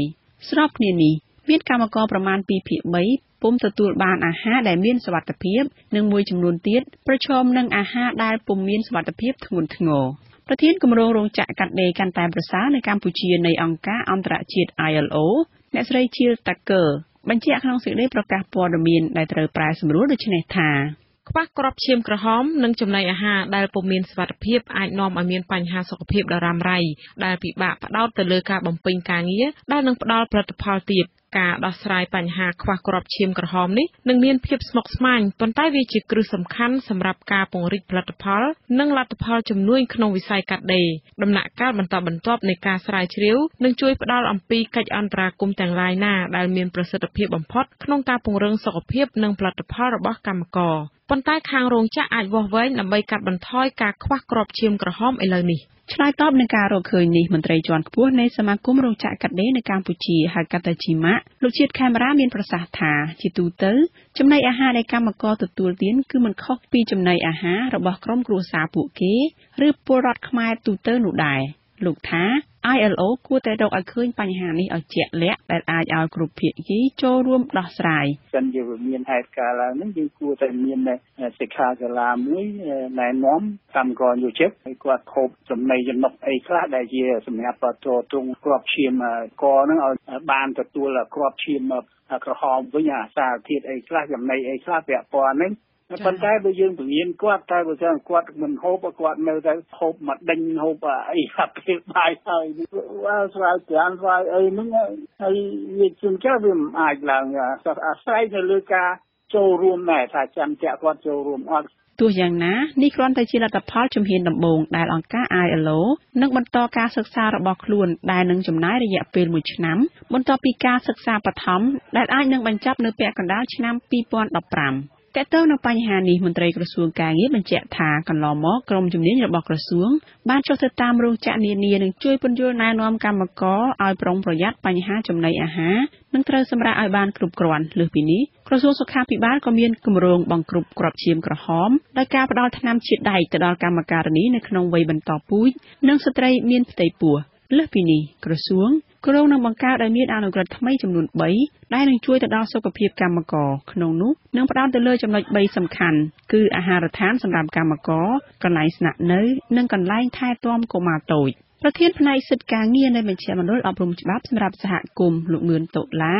ស្របគ្នានេះមានកម្មករប្រមាណ 2/3 ពុំទទួលបានអាហារដែលមានសុវត្ថិភាពនិងមួយចំនួនទៀតប្រឈមនឹងអាហារដែលពុំមានសុវត្ថិភាពធ្ងន់ធ្ងរប្រធានគម្រោងរោងចក្រកាត់ដេរកាន់តែប្រសើរនៅកម្ពុជានៃអង្គការអន្តរជាតិ ILO អ្នកស្រី Jill Tucker បញ្ជាក់ក្នុងសេចក្តីប្រកាសព័ត៌មានដែលត្រូវប្រែសម្រួលដូចនេះថាខ្វះគ្រាប់ឈាមក្រហមនិងចំណីអាហារដែលពុំមានសុវត្ថិភាពអាចនាំឲ្យមានបញ្ហាសុខភាពដ៏រ៉ាំរ៉ៃដែលពិបាកផ្ដោតទៅលើការបំពេញការងារដែលនឹងផ្ដល់ផលិតផលទាបការដោះស្រាយបញ្ហាខ្វះគ្រាប់ឈាមក្រហមនេះនឹងមានភាពស្មុគស្មាញប៉ុន្តែវាជាគ្រឹះសំខាន់សម្រាប់ការពង្រីកផលិតផលនិងលទ្ធផលជំនួញក្នុងវិស័យកាត់ដេរដំណាក់កាលបន្តបន្ទាប់នៃការស្រាវជ្រាវនឹងជួយផ្ដល់អំពីកិច្ចអន្តរាគមន៍ទាំងឡាយណាដែលមានប្រសិទ្ធភាពបំផុតក្នុងការពង្រឹងសុខភាពនិងផលិតផលរបស់កម្មករប៉ុន្តែខាងរោងចក្រអាចវាស់វែងដើម្បីកាត់បន្ថយការខ្វះគ្រាប់ឈាមក្រហមឥឡូវនេះឆ្លើយតបនឹងការរកឃើញនេះមន្ត្រីជាន់ខ្ពស់នៃសមាគមរោងចក្រកាត់ដេរនៅកម្ពុជាហៅកាត់ថាជីម៉ាក់លោកជាតិខេមរាមានប្រសាសន៍ថាជាទូទៅចំណីអាហារដែលកម្មករទទួលទានគឺមិនខុសពីចំណីអាហាររបស់ក្រុមគ្រួសារពួកគេឬពលរដ្ឋខ្មែរទូទៅនោះដែរលោកថា ILO គួរតែរកឲ្យឃើញបញ្ហានេះឲ្យជាក់លាក់ដែលអាចឲ្យគ្រប់ភាគីចូលរួមដោះស្រាយសិនជាមានហេតុការណ៍ឡើងនេះយើងគួរតែមានសិក្ខាសាលាមួយណែនាំកម្មករយុវជនឲ្យគាត់ខូបចំណីចំណុកអីខ្លះដែលជាសម្រាប់ទ្រទ្រង់គ្រាប់ឈាមកហ្នឹងឲ្យបានទទួលគ្រាប់ឈាមក្រហមវិញអាសារធាតុអីខ្លះចំណីអីខ្លះពាក់ព័ន្ធហ្នឹងប៉ុន្តែបើយើងពង្រៀនគាត់តែបើសិនគាត់មិនហូបគាត់នៅតែហូបមកដេញហូបអីហាប់ពេលបាយហើយស្រាវជ្រាវស្រាវអីហ្នឹងហើយវាជួនកាលវាមិនអាចឡើងអាស្រ័យទៅលើការចូលរួមដែរថាចាំចាក់គាត់ចូលរួមអត់ទោះយ៉ាងណានេះគ្រាន់តែជាលទ្ធផលជំហានដំបូងដែលអង្គការ ILO នឹងបន្តការសិក្សារបស់ខ្លួនដែលនឹងចំណាយរយៈពេល1ឆ្នាំបន្ទាប់ពីការសិក្សាបឋមដែលអាចនឹងបញ្ចប់នៅពាក់កណ្ដាលឆ្នាំ2015តើតើនៅបញ្ហានេះមន្ត្រីក្រសួងការងារបញ្ជាក់ថាកន្លងមកក្រុមជំនាញរបស់ក្រសួងបានចុះទៅតាមរោងចក្រនានានិងជួយពន្យល់ណែនាំកម្មករឲ្យប្រុងប្រយ័ត្នបញ្ហាចំណីអាហារនិងត្រូវសម្រាកឲ្យបានគ្រប់គ្រាន់លើសពីនេះក្រសួងសុខាភិបាលក៏មានគម្រោងបង្គ្រប់គ្រាប់ឈាមក្រហមដោយការផ្ដល់ថ្នាំជាតិដែកទៅដល់កម្មការិនីនៅក្នុងវ័យបន្តពូជនិងស្ត្រីមានផ្ទៃពោះលើសពីនេះក្រសួង គ្រោងនឹងបង្កើតឲ្យមានអនុក្រឹត្យថ្មីចំនួន3ដែលនឹងជួយទៅដល់សុខភាពកម្មករក្នុងនោះនឹងផ្ដោតទៅលើចំណុច3សំខាន់គឺអាហារដ្ឋានសម្រាប់កម្មករកន្លែងស្នាក់នៅនិងកន្លែងថែទាំកុមារតូចប្រធានផ្នែកសិទ្ធិការងារនៃមជ្ឈមណ្ឌលអប់រំច្បាប់សម្រាប់សហគមន៍លោកមឿនតុលា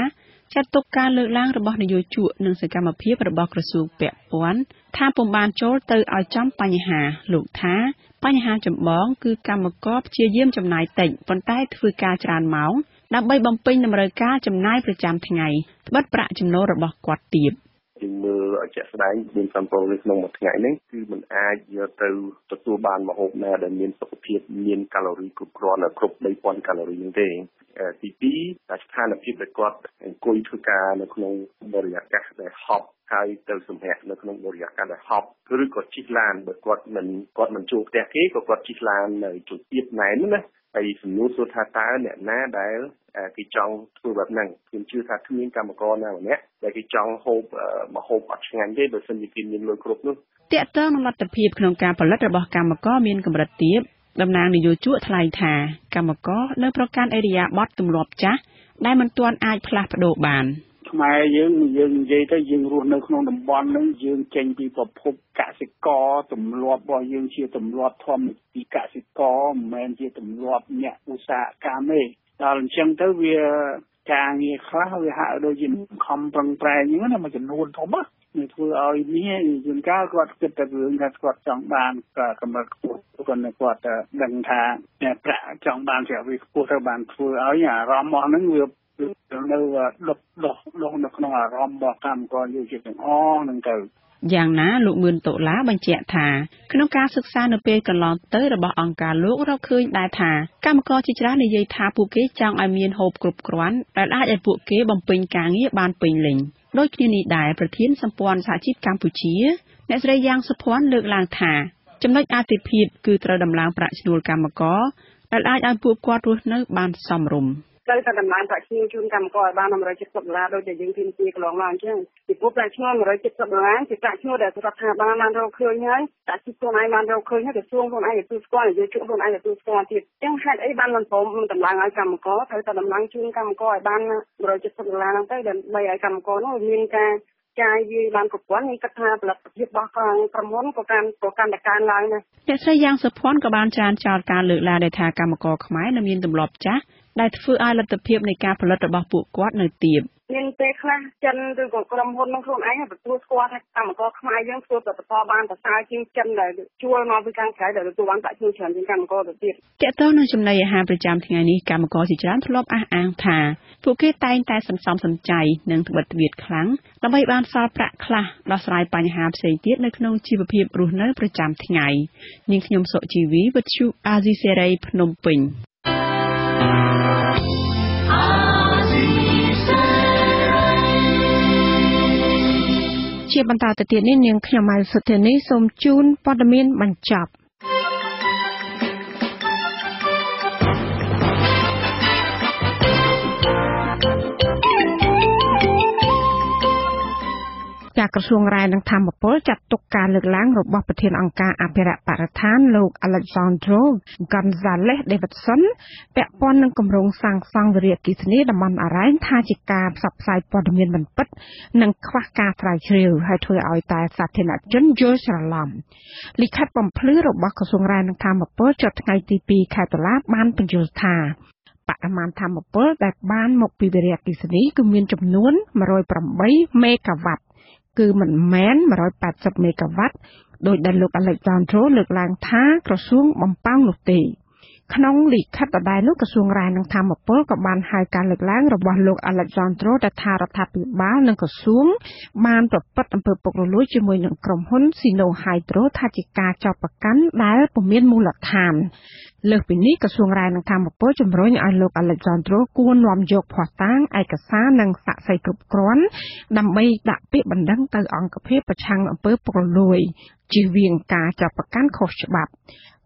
ចាត់ទុកការលើកឡើងរបស់នាយកជក់និងសកម្មភាពរបស់ក្រសួងពាក់ព័ន្ធថាពុំបានចូលទៅឲ្យចំបញ្ហាលោកថាបញ្ហាចម្បងគឺកម្មករព្យាយាមចំណាយតិចប៉ុន្តែធ្វើការច្រើនម៉ោងដើម្បីបំពេញតម្រូវការចំណាយប្រចាំថ្ងៃត្បិតប្រាក់ចំណូលរបស់គាត់ទាបយើងមើលឲ្យជាក់ស្ដែងមានសំណងនៅក្នុងមួយថ្ងៃនេះគឺมันអាចយកទៅទទួលបានម្ហូបណាដែលមានសុខភាពមានកាឡូរីគ្រប់គ្រាន់គ្រប់ 3000 កាឡូរីនោះទេទី2ស្ថានភាពដែលគាត់អង្គុយធ្វើការនៅក្នុងបរិយាកាសដែលហប់ហើយទៅសម្រាប់នៅក្នុងបរិយាកាសដែលហប់ឬក៏ជិះឡានបើគាត់មិនជួបផ្ទះគេក៏គាត់ជិះឡាននៅជួបទៀតណែនណាហើយសំណួរសួរថាតើអ្នកណាដែលគេចង់ធ្វើបែបហ្នឹងខ្ញុំជឿថាគ្មានកម្មករណាម្នាក់ដែលគេចង់ហូបម្ហូបអត់ឆ្ងាញ់ទេបើសិនជាគេមានលុយគ្រប់នោះតើតើនឹងលទ្ធភាពក្នុងការផលិតរបស់កម្មករមានកម្រិតទាបតំណាងនយោជកថ្លែងថាកម្មករនៅប្រកាន់អេរិយាបថទម្លាប់ចាស់ដែលមិនទាន់អាចផ្លាស់ប្ដូរបានខ្មែរយើងនិយាយទៅយើងរស់នៅក្នុងតំបន់ហ្នឹងយើងចេញពីប្រភពកសិករទម្លាប់របស់យើងជាទម្លាប់ធម្មពីកសិករមិនមែនជាទម្លាប់អ្នកឧស្សាហកម្មទេដល់អញ្ចឹងទៅវាការងារខ្លះវាហាក់ដូចជាខំប្រឹងប្រែងហ្នឹងណាមួយចំនួនធំណាវាធ្វើឲ្យនេះជួនកាលគាត់គិតតែរឿងថាគាត់ចង់បានកម្រិតខ្ពស់គាត់ដឹងថាប្រាក់ចង់បានជាវាខ្ពស់ទៅបានធ្វើឲ្យអារម្មណ៍របស់ហ្នឹងវានៅដុសនៅក្នុងអារម្មណ៍របស់កម្មករយុវជនទាំងអស់ហ្នឹងទៅយ៉ាងណាលោកមឿនតុលាបញ្ជាក់ថាក្នុងការសិក្សានៅពេលកន្លងទៅរបស់អង្គការលោករកឃើញដែរថាកម្មករជាច្រើននិយាយថាពួកគេចង់ឲ្យមានហូបគ្រប់គ្រាន់ដែលអាចឲ្យពួកគេបំពេញការងារបានពេញលេញដូចគ្នានេះដែរប្រធានសម្ព័ន្ធសហជីពកម្ពុជាអ្នកស្រីយ៉ាងសុភ័ណ្ឌលើកឡើងថាចំណុចអាទិភាពគឺត្រូវដំឡើងប្រាក់ឈ្នួលកម្មករដែលអាចឲ្យពួកគាត់រស់នៅបានសមរម្យត្រូវតែដំឡើងប្រាក់ឈ្នួលជូនកម្មករឲ្យបាន$170ដូចដែលយើងទាមទារកន្លងមកអញ្ចឹងពីព្រោះប្រាក់ឈ្នួល$170ជាប្រាក់ឈ្នួលដែលរដ្ឋាភិបាលបានរកឃើញហើយតាជីខ្លួនឯងបានរកឃើញហើយក្រសួងខ្លួនឯងទទួលស្គាល់និយាយជក់ខ្លួនឯងទទួលស្គាល់ទៀតអញ្ចឹងហេតុអីបានមិនព្រមដំឡើងឲ្យកម្មករត្រូវតែដំឡើងជូនកម្មករឲ្យបាន$170ហ្នឹងទៅដើម្បីឲ្យកម្មករនោះមានការចាយវាបានគ្រប់គ្រាន់នេះគិតថាផលិតភាពរបស់ក្រុមហ៊ុនក៏កាន់តែកើនឡើងដែរអ្នកស្រីយ៉ាងសុភ័ណ្ឌក៏បានចានចោលការលើកឡើងដែលថាកម្មករខ្មែរនៅមានទម្លាប់ចាស់ដែលធ្វើឲ្យលទ្ធភាពនៃការផលិតរបស់ពួកគាត់នៅទាបមានពេលខ្លះចិនឬក៏ក្រុមហ៊ុននឹងខ្លួនឯងទទួលស្គាល់ថាកម្មករខ្មែរយើងធ្វើផលិតផលបានប្រសើរជាងចិនដែលជួលមកពីខាងក្រៅដែលទទួលបានប្រាក់ឈ្នួលច្រើនជាងកម្មករទៅទៀតតើតើនឹងចំណីអាហារប្រចាំថ្ងៃនេះកម្មករជាច្រើនធ្លាប់អះអាងថាពួកគេតែងតែសន្សំសំចៃនិងត្បិតត្បៀតខ្លាំងដើម្បីបានសល់ប្រាក់ខ្លះដោះស្រាយបញ្ហាផ្សេងទៀតនៅក្នុងជីវភាពរស់នៅប្រចាំថ្ងៃនាងខ្ញុំសុជីវីវិទ្យុអាស៊ីសេរីភ្នំពេញជាបន្តទៅទៀតនេះនាងខ្ញុំម៉ៃសុធានីសូមជូនព័ត៌មានបញ្ចប់ក្រសួងរាយនឹងធម្មពលចាត់ទុកការលើកឡើងរបស់ប្រធានអង្គការអភិរក្សបរិស្ថានលោក Alejandro Gonzalez Davidson ពាក់ព័ន្ធនឹងគម្រោងសាងសង់វារីអគ្គិសនីតំបន់អរ៉ែងថាជាការផ្សព្វផ្សាយព័ត៌មានមិនពិតនិងខ្វះការស្រាវជ្រាវហើយធ្វើឲ្យតែសាធារណជនយល់ច្រឡំលិខិតបំភ្លឺរបស់ក្រសួងរាយនឹងធម្មពលចុះថ្ងៃទី2ខែតុលាបានបញ្យល់ថាបរិមាណធម្មពលដែលបានមកពីវារីអគ្គិសនីគឺមានចំនួន108មេហ្គាវ៉ាត់គឺមិនមែន180មេហ្គាវ៉ាត់ដោយដែលលោក Alejandro លើកឡើងថាក្រសួងបំផាំងនោះទេក្នុងលិខិតដដែលនោះក្រសួងរាយនឹងធម្មពលក៏បានហៅការលើកឡើងរបស់លោក Alejandro ថារដ្ឋាភិបាលនិងក្រសួងបានប្រព្រឹត្តអំពើពុករលួយជាមួយនឹងក្រុមហ៊ុន Sino Hydro ថាជាការចោទប្រកាន់ដែលពុំមានមូលដ្ឋានលើសពីនេះក្រសួងរាយនឹងធម្មពលជំរុញឲ្យលោក Alejandro គួរនាំយកភស្តុតាងឯកសារនិងសាក្សីគ្រប់គ្រាន់ដើម្បីដាក់ពាក្យបណ្ដឹងទៅអង្គភាពប្រឆាំងអំពើពុករលួយជៀសវាងការចាប់ប្រកាន់ខុសច្បាប់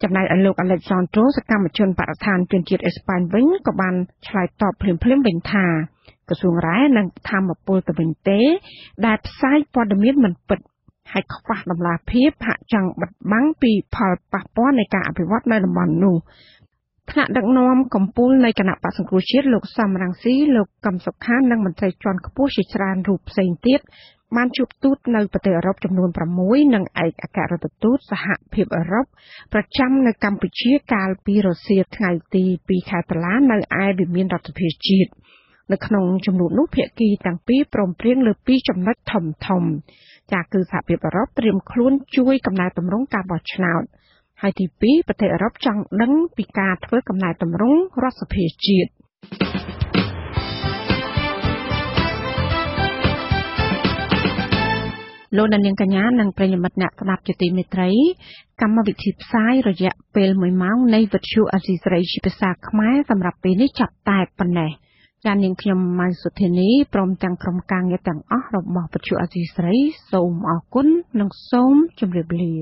ចំណែកឯលោក Alejandro សកម្មជនបរិស្ថានជនជាតិអេស្ប៉ាញវិញក៏បានឆ្លើយតបភ្លាមវិញថាក្រសួងរាយនឹងធម្មពលទៅវិញទេដែលផ្សាយព័ត៌មានមិនពិតហើយខ្វះតម្លាភាពហាក់ចង់បិទបាំងពីផលប៉ះពាល់នៃការអភិវឌ្ឍនៅតំបន់នោះ ថ្នាក់ដឹកនាំកម្ពុជានៃគណៈបក្សសង្គ្រោះជាតិលោកសំរងស៊ីលោកកឹមសុខានិងមន្ត្រីជាន់ខ្ពស់ជាច្រើនរូបផ្សេងទៀតបានជួបទូតនៅប្រទេសអឺរ៉ុបចំនួន6និងឯកអគ្គរដ្ឋទូតសហភាពអឺរ៉ុបប្រចាំនៅកម្ពុជាកាលពីរសៀលថ្ងៃទី2ខែតុលានៅឯវិមានរដ្ឋាភិបាលជាតិនៅក្នុងចំនួននោះភាគីទាំងពីរព្រមព្រៀងលើ2ចំណុចធំចាគឺសហភាពអឺរ៉ុបត្រៀមខ្លួនជួយកំណែទម្រង់ការបោះឆ្នោតហើយទី2ប្រទេសអឺរ៉ុបចង់ដឹងពីការធ្វើកំណែទម្រង់រដ្ឋសភាជាតិលោកនាងកញ្ញានិងប្រិយមិត្តអ្នកស្ដាប់ជាទីមេត្រីកម្មវិធីផ្សាយរយៈពេល1ម៉ោងនៃវិទ្យុអេស៊ីសរ៉ៃជាភាសាខ្មែរសម្រាប់ពេលនេះចាប់តែប៉ុណ្ណេះចា៎នាងខ្ញុំម៉ៅសុធានីព្រមទាំងក្រុមការងារទាំងអស់របស់វិទ្យុអេស៊ីសរ៉ៃសូមអរគុណនិងសូមជម្រាបលា